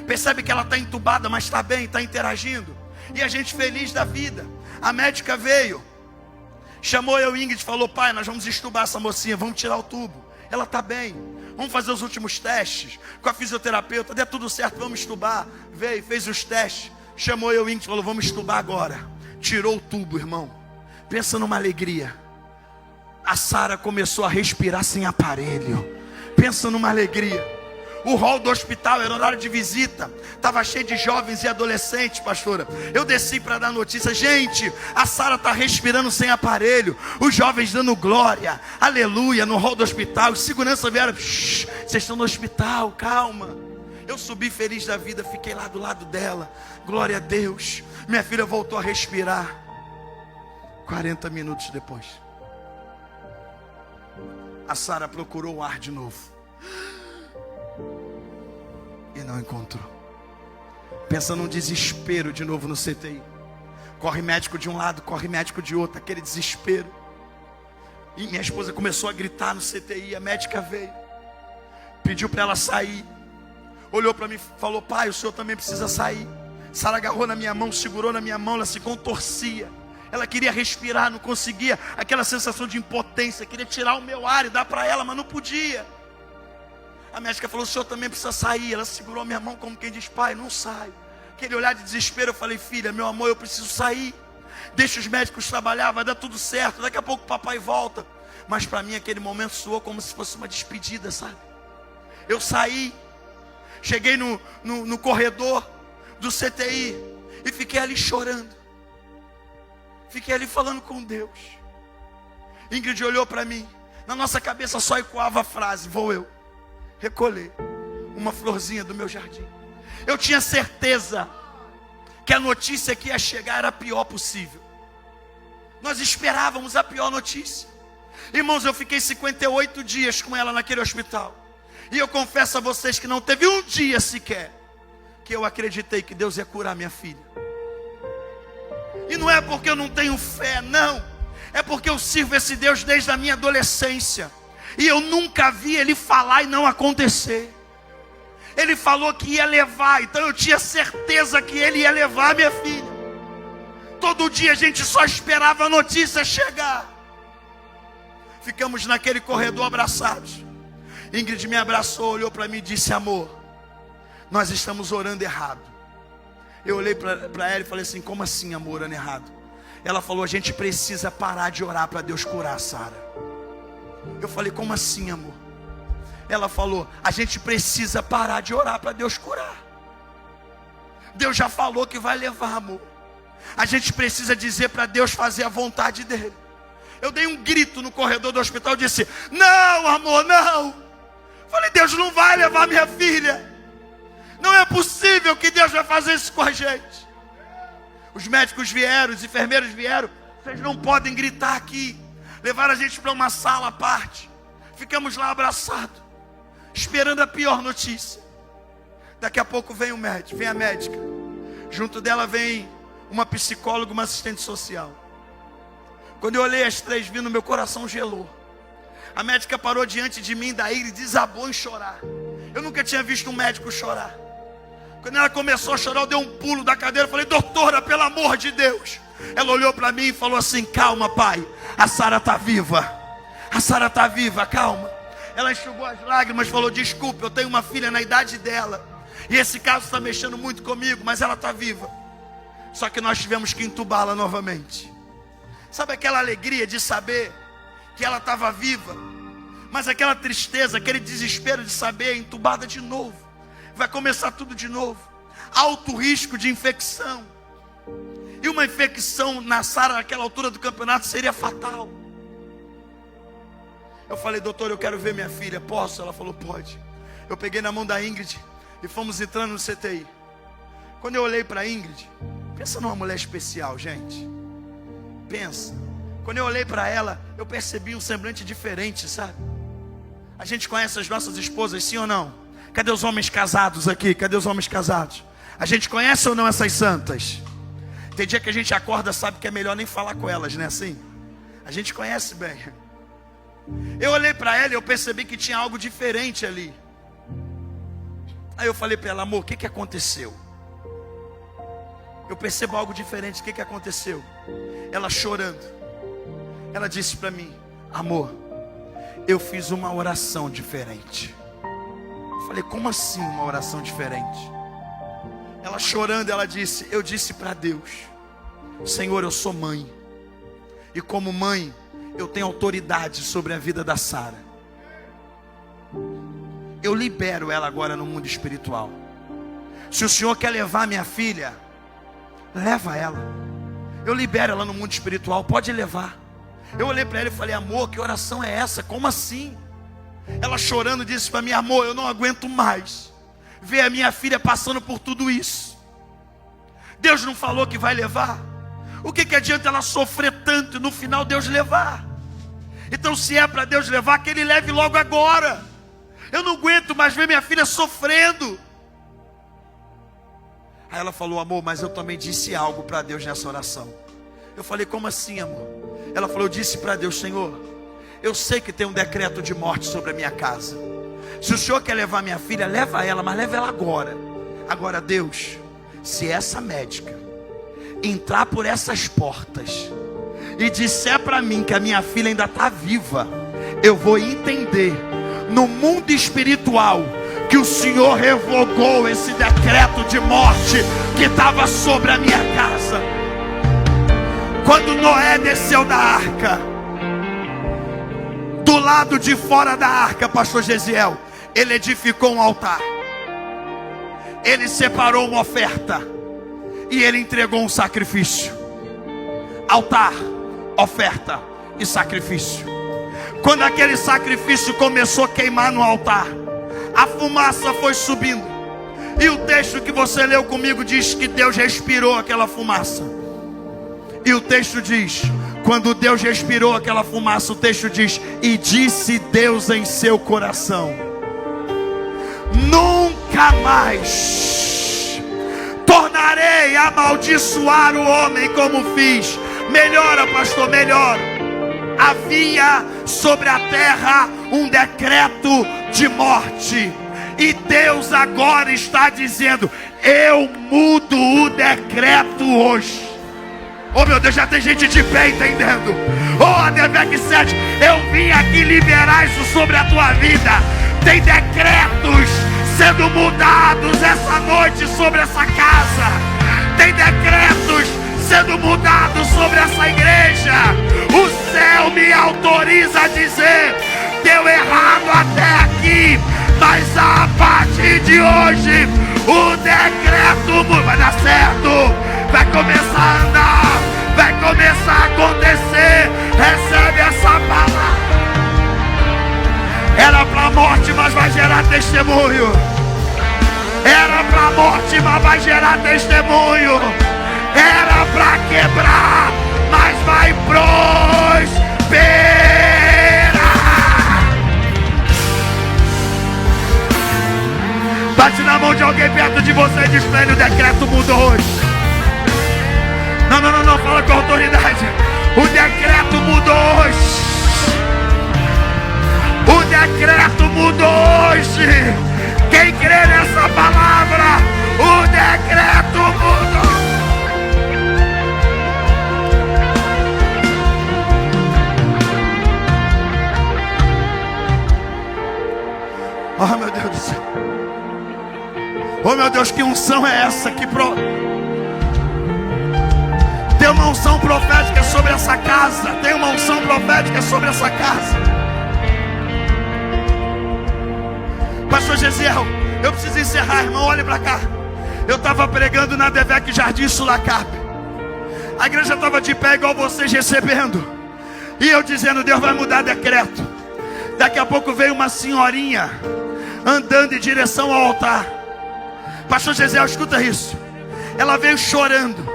Percebe que ela está entubada, mas está bem, está interagindo. E a gente feliz da vida. A médica veio, chamou eu e Ingrid, falou: pai, nós vamos entubar essa mocinha, vamos tirar o tubo. Ela está bem, vamos fazer os últimos testes com a fisioterapeuta, der tudo certo, vamos entubar. Veio, fez os testes, chamou eu e Ingrid, falou: vamos entubar agora. Tirou o tubo, irmão. Pensa numa alegria. A Sara começou a respirar sem aparelho. Pensa numa alegria. O hall do hospital era horário de visita, estava cheio de jovens e adolescentes, pastora. Eu desci para dar notícia: gente, a Sara está respirando sem aparelho. Os jovens dando glória, aleluia, no hall do hospital. Os seguranças vieram: vocês estão no hospital, calma. Eu subi feliz da vida, fiquei lá do lado dela. Glória a Deus. Minha filha voltou a respirar. 40 minutos depois, a Sara procurou o ar de novo e não encontrou. Pensa num desespero de novo no CTI. Corre médico de um lado, corre médico de outro, aquele desespero. E minha esposa começou a gritar no CTI. A médica veio, pediu para ela sair, olhou para mim e falou: pai, o senhor também precisa sair. Sara agarrou na minha mão, segurou na minha mão, ela se contorcia. Ela queria respirar, não conseguia. Aquela sensação de impotência, queria tirar o meu ar e dar para ela, mas não podia. A médica falou: o senhor também precisa sair. Ela segurou a minha mão como quem diz: pai, não sai. Aquele olhar de desespero. Eu falei: filha, meu amor, eu preciso sair. Deixa os médicos trabalhar, vai dar tudo certo. Daqui a pouco o papai volta. Mas para mim aquele momento soou como se fosse uma despedida, sabe? Eu saí, cheguei no corredor do CTI e fiquei ali chorando. Fiquei ali falando com Deus. Ingrid olhou para mim. Na nossa cabeça só ecoava a frase: vou eu recolher uma florzinha do meu jardim. Eu tinha certeza que a notícia que ia chegar era a pior possível. Nós esperávamos a pior notícia. Irmãos, eu fiquei 58 dias com ela naquele hospital. E eu confesso a vocês que não teve um dia sequer que eu acreditei que Deus ia curar minha filha. E não é porque eu não tenho fé, não. É porque eu sirvo esse Deus desde a minha adolescência. E eu nunca vi Ele falar e não acontecer. Ele falou que ia levar, então eu tinha certeza que Ele ia levar minha filha. Todo dia a gente só esperava a notícia chegar. Ficamos naquele corredor abraçados. Ingrid me abraçou, olhou para mim e disse: amor, nós estamos orando errado. Eu olhei para ela e falei assim: como assim, amor, orando errado? Ela falou: a gente precisa parar de orar para Deus curar a Sara. Eu falei: como assim, amor? Ela falou: a gente precisa parar de orar para Deus curar. Deus já falou que vai levar, amor. A gente precisa dizer para Deus fazer a vontade dEle. Eu dei um grito no corredor do hospital e disse: não, amor, não. Falei: Deus não vai levar minha filha. Não é possível que Deus vai fazer isso com a gente. Os médicos vieram, os enfermeiros vieram. Vocês não podem gritar aqui. Levaram a gente para uma sala à parte. Ficamos lá abraçados, esperando a pior notícia. Daqui a pouco vem o médico, vem a médica. Junto dela vem uma psicóloga, uma assistente social. Quando eu olhei as três vindo, meu coração gelou. A médica parou diante de mim, daí e desabou em chorar. Eu nunca tinha visto um médico chorar. Quando ela começou a chorar, eu dei um pulo da cadeira e falei: doutora, pelo amor de Deus. Ela olhou para mim e falou assim: calma, pai, a Sara está viva. A Sara está viva, calma. Ela enxugou as lágrimas e falou: desculpe, eu tenho uma filha na idade dela, e esse caso está mexendo muito comigo, mas ela está viva. Só que nós tivemos que entubá-la novamente. Sabe aquela alegria de saber que ela estava viva, mas aquela tristeza, aquele desespero de saber, entubada de novo, vai começar tudo de novo. Alto risco de infecção. E uma infecção na Sara naquela altura do campeonato seria fatal. Eu falei: doutor, eu quero ver minha filha, posso? Ela falou: pode. Eu peguei na mão da Ingrid e fomos entrando no CTI. Quando eu olhei para a Ingrid, pensa numa mulher especial, gente. Pensa. Quando eu olhei para ela, eu percebi um semblante diferente, sabe? A gente conhece as nossas esposas, sim ou não? Cadê os homens casados aqui? Cadê os homens casados? A gente conhece ou não essas santas? Tem dia que a gente acorda, sabe que é melhor nem falar com elas, né? Assim, a gente conhece bem. Eu olhei para ela e eu percebi que tinha algo diferente ali. Aí eu falei para ela: amor, o que aconteceu? Eu percebo algo diferente, o que aconteceu? Ela chorando, ela disse para mim: amor, eu fiz uma oração diferente. Eu falei: como assim uma oração diferente? Ela chorando, ela disse: eu disse para Deus: Senhor, eu sou mãe, e como mãe eu tenho autoridade sobre a vida da Sara. Eu libero ela agora no mundo espiritual. Se o Senhor quer levar minha filha, leva ela. Eu libero ela no mundo espiritual, pode levar. Eu olhei para ela e falei: amor, que oração é essa? Como assim? Ela chorando disse para mim: amor, eu não aguento mais ver a minha filha passando por tudo isso. Deus não falou que vai levar? O que adianta ela sofrer tanto e no final Deus levar? Então, se é para Deus levar, que Ele leve logo agora. Eu não aguento mais ver minha filha sofrendo. Aí ela falou: amor, mas eu também disse algo para Deus nessa oração. Eu falei: como assim, amor? Ela falou: eu disse para Deus: Senhor, eu sei que tem um decreto de morte sobre a minha casa. Se o Senhor quer levar minha filha, leva ela, mas leva ela agora. Agora, Deus, se essa médica entrar por essas portas e disser para mim que a minha filha ainda está viva, eu vou entender no mundo espiritual que o Senhor revogou esse decreto de morte que estava sobre a minha casa. Quando Noé desceu da arca, do lado de fora da arca, pastor Gesiel, ele edificou um altar, ele separou uma oferta e ele entregou um sacrifício. Altar, oferta e sacrifício. Quando aquele sacrifício começou a queimar no altar, a fumaça foi subindo, e o texto que você leu comigo diz que Deus respirou aquela fumaça. E o texto diz, quando Deus respirou aquela fumaça, o texto diz: e disse Deus em seu coração: nunca mais tornarei a amaldiçoar o homem como fiz. Melhora, pastor, melhora. Havia sobre a terra um decreto de morte, e Deus agora está dizendo: eu mudo o decreto hoje. Oh meu Deus, já tem gente de pé entendendo. Oh Adevec 7, eu vim aqui liberar isso sobre a tua vida. Tem decretos sendo mudados essa noite sobre essa casa. Tem decretos sendo mudados sobre essa igreja. O céu me autoriza a dizer: deu errado até aqui, mas a partir de hoje o decreto vai dar certo, vai começar a andar, vai começar a acontecer. Recebe essa palavra. Era para morte, mas vai gerar testemunho. Era para morte, mas vai gerar testemunho. Era para quebrar, mas vai prosperar. Bate na mão de alguém perto de você e diz para ele: o decreto mudou hoje. Não, fala com autoridade. O decreto mudou hoje. Oh, meu Deus do céu. Oh, meu Deus, que unção é essa? Tem uma unção profética sobre essa casa. Tem uma unção profética sobre essa casa. Pastor Gesiel, eu preciso encerrar, irmão. Olhe para cá. Eu estava pregando na Devec Jardim Sulacap. A igreja estava de pé igual vocês recebendo. E eu dizendo, Deus vai mudar decreto. Daqui a pouco veio uma senhorinha andando em direção ao altar. Pastor Gesiel, escuta isso. Ela veio chorando.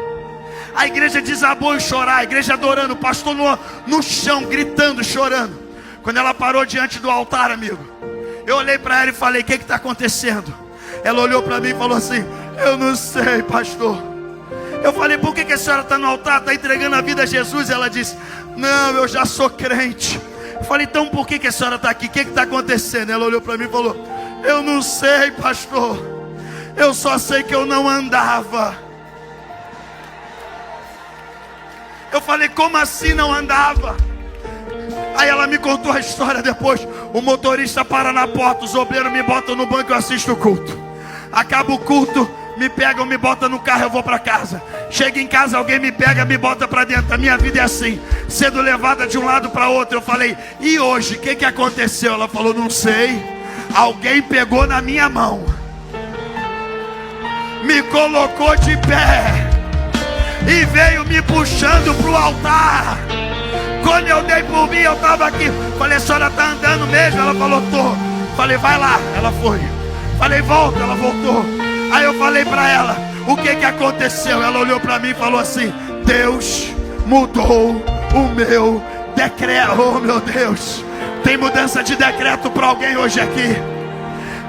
A igreja desabou em chorar. A igreja adorando. O pastor no chão, gritando, chorando. Quando ela parou diante do altar, amigo, eu olhei para ela e falei, o que está acontecendo? Ela olhou para mim e falou assim, eu não sei, pastor. Eu falei, por que a senhora está no altar? Está entregando a vida a Jesus? Ela disse, não, eu já sou crente. Eu falei, então por que a senhora está aqui? O que está acontecendo? Ela olhou para mim e falou, eu não sei, pastor. Eu só sei que eu não andava. Eu falei, como assim não andava? Aí ela me contou a história depois. O motorista para na porta, os obreiros me botam no banco e eu assisto o culto. Acaba o culto, me pegam, me botam no carro, eu vou para casa. Chego em casa, alguém me pega, me bota para dentro. A minha vida é assim, sendo levada de um lado para outro. Eu falei, e hoje, o que aconteceu? Ela falou, não sei. Alguém pegou na minha mão, me colocou de pé e veio me puxando para o altar. Quando eu dei por mim, eu estava aqui. Falei, a senhora está andando mesmo? Ela falou, tô. Falei, vai lá. Ela foi. Falei, volta. Ela voltou. Aí eu falei para ela, o que aconteceu? Ela olhou para mim e falou assim, Deus mudou o meu decreto. Oh, meu Deus. Tem mudança de decreto para alguém hoje aqui.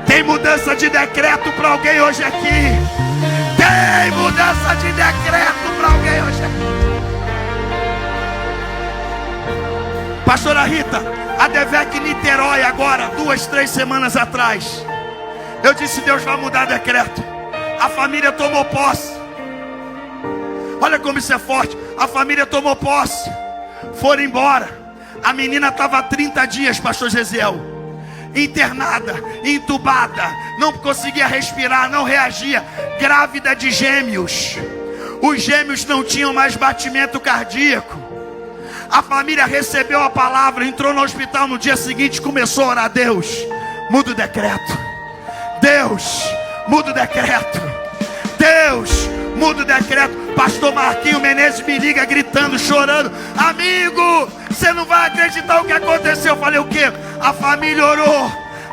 Tem mudança de decreto para alguém hoje aqui. Tem mudança de decreto para alguém hoje aqui. Pastora Rita, a Devec Niterói agora, 2, 3 semanas atrás, eu disse, Deus vai mudar decreto. A família tomou posse. Olha como isso é forte. A família tomou posse. Foram embora. A menina estava há 30 dias, pastor Gesiel, internada, entubada, não conseguia respirar, não reagia, grávida de gêmeos. Os gêmeos não tinham mais batimento cardíaco. A família recebeu a palavra, entrou no hospital no dia seguinte, começou a orar, Deus, muda o decreto. Deus, muda o decreto. Deus, muda o decreto. Pastor Marquinho Menezes me liga gritando, chorando, amigo, você não vai acreditar o que aconteceu. Eu falei, o quê? A família orou,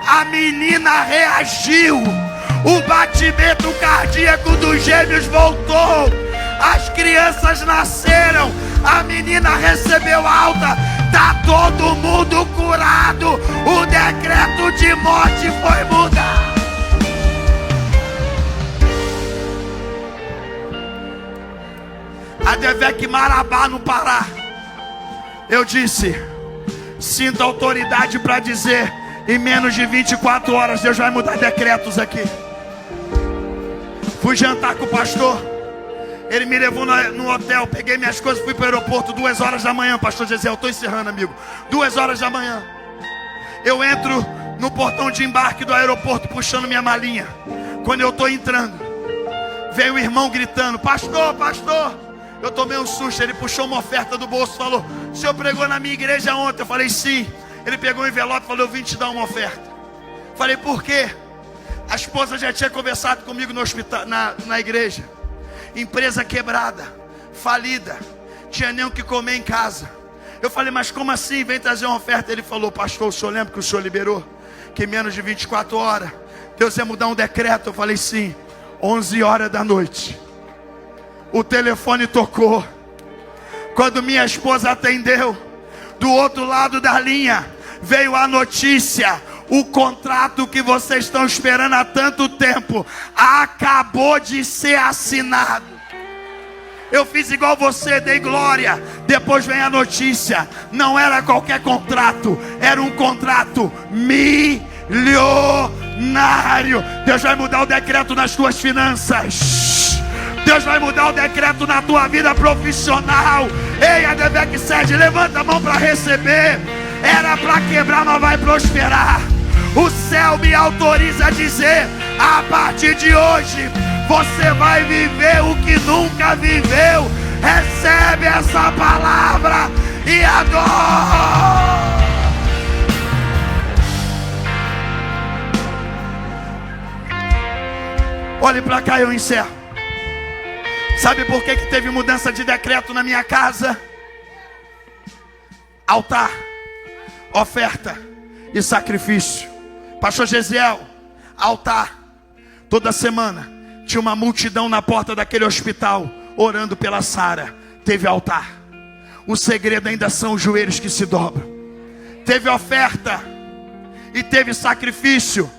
a menina reagiu, o batimento cardíaco dos gêmeos voltou, as crianças nasceram, a menina recebeu alta, está todo mundo curado, o decreto de morte foi mudado. A Devec Marabá no Pará, eu disse, sinto autoridade para dizer, em menos de 24 horas Deus vai mudar decretos aqui. Fui jantar com o pastor, ele me levou no hotel, peguei minhas coisas, fui para o aeroporto, 2 horas da manhã, pastor Gesiel, estou encerrando, amigo, 2 horas da manhã, eu entro no portão de embarque do aeroporto, puxando minha malinha. Quando eu estou entrando, veio o irmão gritando, pastor, pastor. Eu tomei um susto, ele puxou uma oferta do bolso, falou, o senhor pregou na minha igreja ontem? Eu falei, sim. Ele pegou um envelope e falou, eu vim te dar uma oferta. Falei, por quê? A esposa já tinha conversado comigo no hospital, na igreja. Empresa quebrada, falida, tinha nem o que comer em casa. Eu falei, mas como assim? Vem trazer uma oferta. Ele falou, pastor, o senhor lembra que o senhor liberou? Que em menos de 24 horas, Deus ia mudar um decreto. Eu falei, sim. 11 horas da noite. O telefone tocou. Quando minha esposa atendeu, do outro lado da linha, veio a notícia: o contrato que vocês estão esperando há tanto tempo acabou de ser assinado. Eu fiz igual você, dei glória. Depois vem a notícia: não era qualquer contrato, era um contrato milionário. Deus vai mudar o decreto nas tuas finanças. Deus vai mudar o decreto na tua vida profissional. Ei, a Devec Sede, levanta a mão para receber. Era para quebrar, mas vai prosperar. O céu me autoriza a dizer: a partir de hoje você vai viver o que nunca viveu. Recebe essa palavra e adora. Olhe para cá e eu encerro. Sabe por que teve mudança de decreto na minha casa? Altar, oferta e sacrifício. Pastor Gesiel, altar. Toda semana tinha uma multidão na porta daquele hospital orando pela Sara. Teve altar. O segredo ainda são os joelhos que se dobram. Teve oferta e teve sacrifício.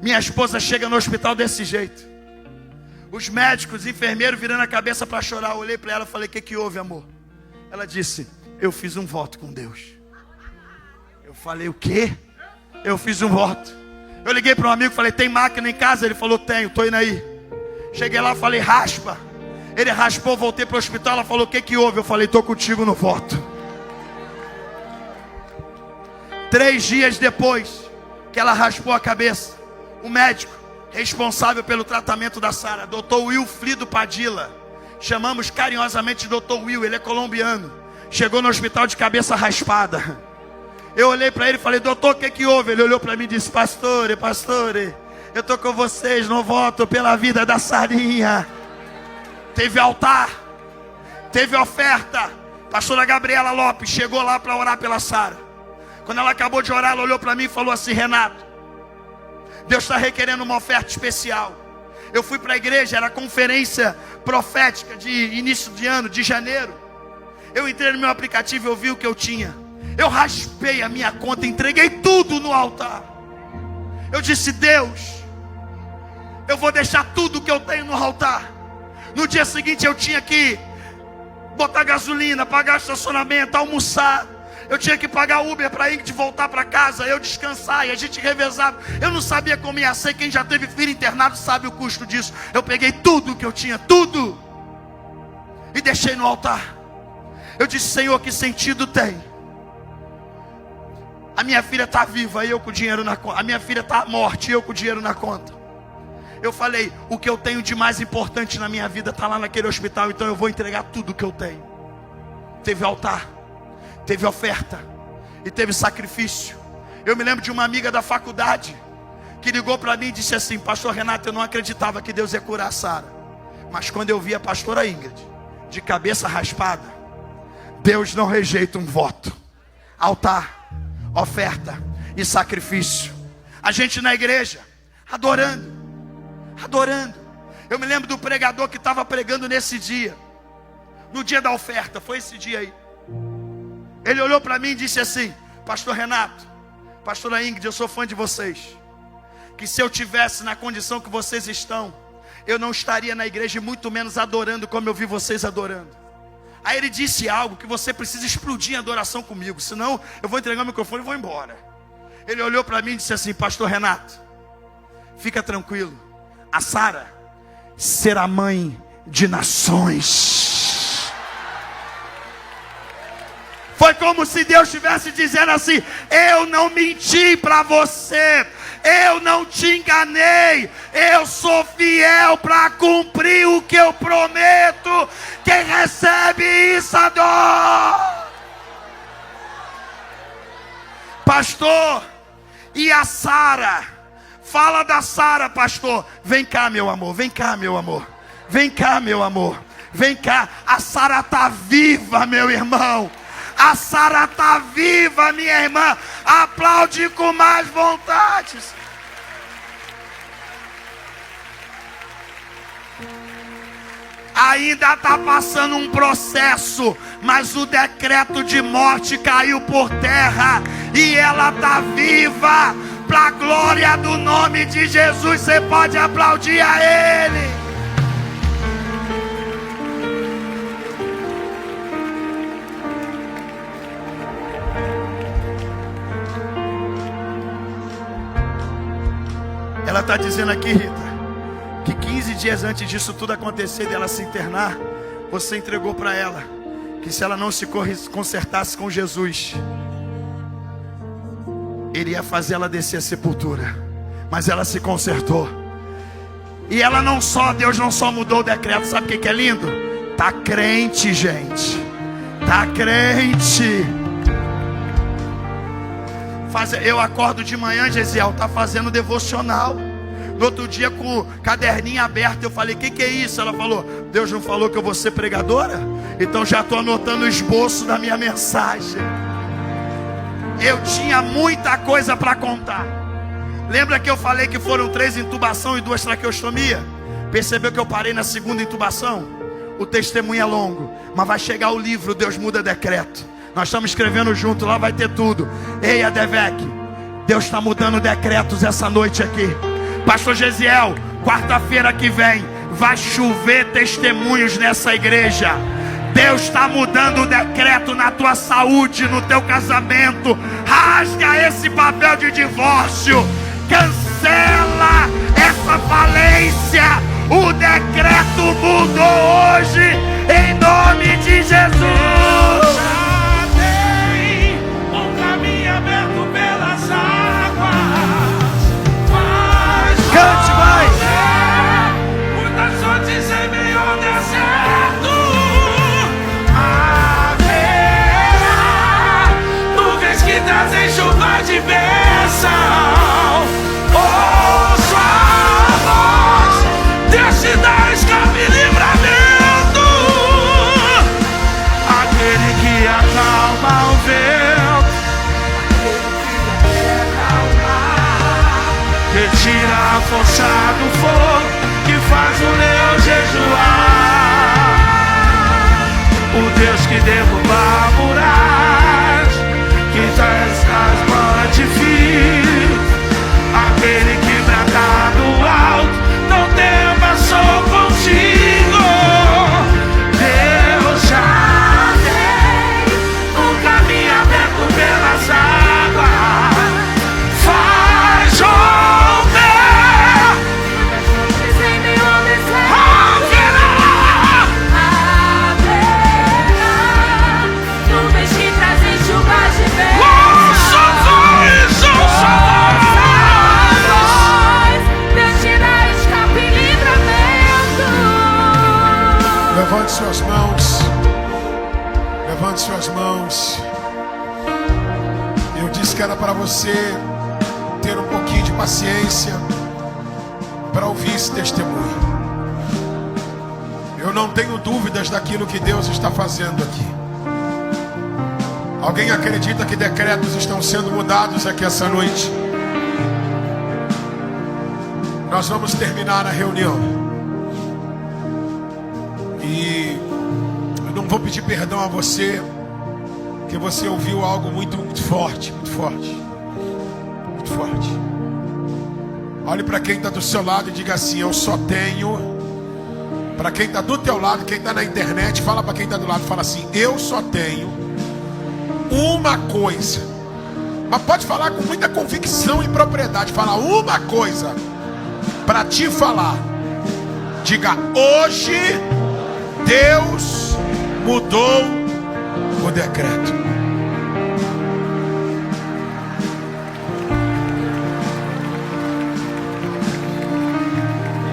Minha esposa chega no hospital desse jeito. Os médicos, os enfermeiros virando a cabeça para chorar. Eu olhei para ela e falei: o que houve, amor? Ela disse: eu fiz um voto com Deus. Eu falei: o quê? Eu fiz um voto. Eu liguei para um amigo e falei: tem máquina em casa? Ele falou: tenho, estou indo aí. Cheguei lá e falei: raspa. Ele raspou, voltei para o hospital. Ela falou: o que houve? Eu falei: estou contigo no voto. 3 dias depois que ela raspou a cabeça, o médico responsável pelo tratamento da Sara, Dr. Wilfrido Padilla, chamamos carinhosamente de Dr. Will, ele é colombiano, chegou no hospital de cabeça raspada. Eu olhei para ele e falei: doutor, o que houve? Ele olhou para mim e disse: pastor, eu estou com vocês no voto pela vida da Sarinha. Teve altar, teve oferta. Pastora Gabriela Lopes chegou lá para orar pela Sara. Quando ela acabou de orar, ela olhou para mim e falou assim: Renato, Deus está requerendo uma oferta especial. Eu fui para a igreja, era conferência profética de início de ano, de janeiro. Eu entrei no meu aplicativo e eu vi o que eu tinha. Eu raspei a minha conta, entreguei tudo no altar. Eu disse: Deus, eu vou deixar tudo que eu tenho no altar. No dia seguinte eu tinha que botar gasolina, pagar estacionamento, almoçar. Eu tinha que pagar Uber para ir voltar para casa, eu descansar e a gente revezava. Eu não sabia como ia ser. Quem já teve filho internado sabe o custo disso. Eu peguei tudo que eu tinha, tudo, e deixei no altar. Eu disse: Senhor, que sentido tem? A minha filha está viva e eu com o dinheiro na conta. A minha filha está morta e eu com o dinheiro na conta. Eu falei: o que eu tenho de mais importante na minha vida está lá naquele hospital, então eu vou entregar tudo que eu tenho. Teve altar, teve oferta e teve sacrifício. Eu me lembro de uma amiga da faculdade que ligou para mim e disse assim: pastor Renato, eu não acreditava que Deus ia curar a Sara, mas quando eu vi a pastora Ingrid de cabeça raspada, Deus não rejeita um voto. Altar, oferta e sacrifício. A gente na igreja adorando. Eu me lembro do pregador que estava pregando nesse dia, no dia da oferta, foi esse dia aí. Ele olhou para mim e disse assim: pastor Renato, pastora Ingrid, eu sou fã de vocês, que se eu tivesse na condição que vocês estão, eu não estaria na igreja e muito menos adorando como eu vi vocês adorando. Aí ele disse algo que você precisa explodir em adoração comigo, senão eu vou entregar o microfone e vou embora. Ele olhou para mim e disse assim: pastor Renato, fica tranquilo, a Sara será mãe de nações. Foi como se Deus estivesse dizendo assim: eu não menti para você, eu não te enganei, eu sou fiel para cumprir o que eu prometo. Quem recebe isso, adora. Pastor, e a Sara? Fala da Sara, pastor. Vem cá, meu amor, vem cá, meu amor. Vem cá, meu amor. Vem cá. A Sara está viva, meu irmão. A Sara está viva, minha irmã. Aplaude com mais vontade. Ainda está passando um processo, mas o decreto de morte caiu por terra e ela está viva. Para a glória do nome de Jesus, você pode aplaudir a Ele. Ela está dizendo aqui, Rita, que 15 dias antes disso tudo acontecer, dela se internar, você entregou para ela que se ela não se consertasse com Jesus, ele ia fazer ela descer a sepultura, mas ela se consertou. E ela não só, Deus não só mudou o decreto. Sabe o que é lindo? Tá crente, gente. Tá crente. Eu acordo de manhã, Gesiel, tá fazendo devocional. No outro dia com o caderninho aberto, eu falei, que é isso? Ela falou, Deus não falou que eu vou ser pregadora? Então já estou anotando o esboço da minha mensagem. Eu tinha muita coisa para contar. Lembra que eu falei que foram 3 intubação e 2 traqueostomia? Percebeu que eu parei na 2ª intubação? O testemunho é longo, mas vai chegar o livro, Deus muda decreto. Nós estamos escrevendo junto, lá vai ter tudo. Ei, Adevec, Deus está mudando decretos essa noite aqui. Pastor Gesiel, quarta-feira que vem vai chover testemunhos nessa igreja. Deus está mudando o decreto na tua saúde, no teu casamento. Rasga esse papel de divórcio. Cancela essa falência. O decreto mudou hoje, em nome de Jesus. Já tem um caminho aberto pelas águas. Cante, vai. Muitas fontes em meio ao deserto. Haverá nuvens que trazem chuva de bênção. Ouço a voz, Deus te dá escape e livramento. Aquele que acalma o vento, que tira a força do fogo, que faz o leão jejuar. O Deus que derruba muralhas, que traz as mãos de fio. Aquele que brada do alto, não temas, sou contigo. Deus já tem um caminho aberto pelas águas. Faz chover. Nuvens que trazem chuva de bênção. Ouça a voz, ouça a voz. Deus te dá escape e livramento. Levante suas mãos. Levante suas mãos. Eu disse que era para você ter um pouquinho de paciência para ouvir esse testemunho. Eu não tenho dúvidas daquilo que Deus está fazendo aqui. Alguém acredita que decretos estão sendo mudados aqui essa noite? Nós vamos terminar a reunião. E eu não vou pedir perdão a você, porque você ouviu algo muito forte, muito forte. Muito forte. Olhe para quem está do seu lado e diga assim: eu só tenho. Para quem está do teu lado, quem está na internet, fala para quem está do lado, fala assim: eu só tenho uma coisa. Mas pode falar com muita convicção e propriedade. Fala uma coisa para te falar. Diga: hoje Deus mudou o decreto.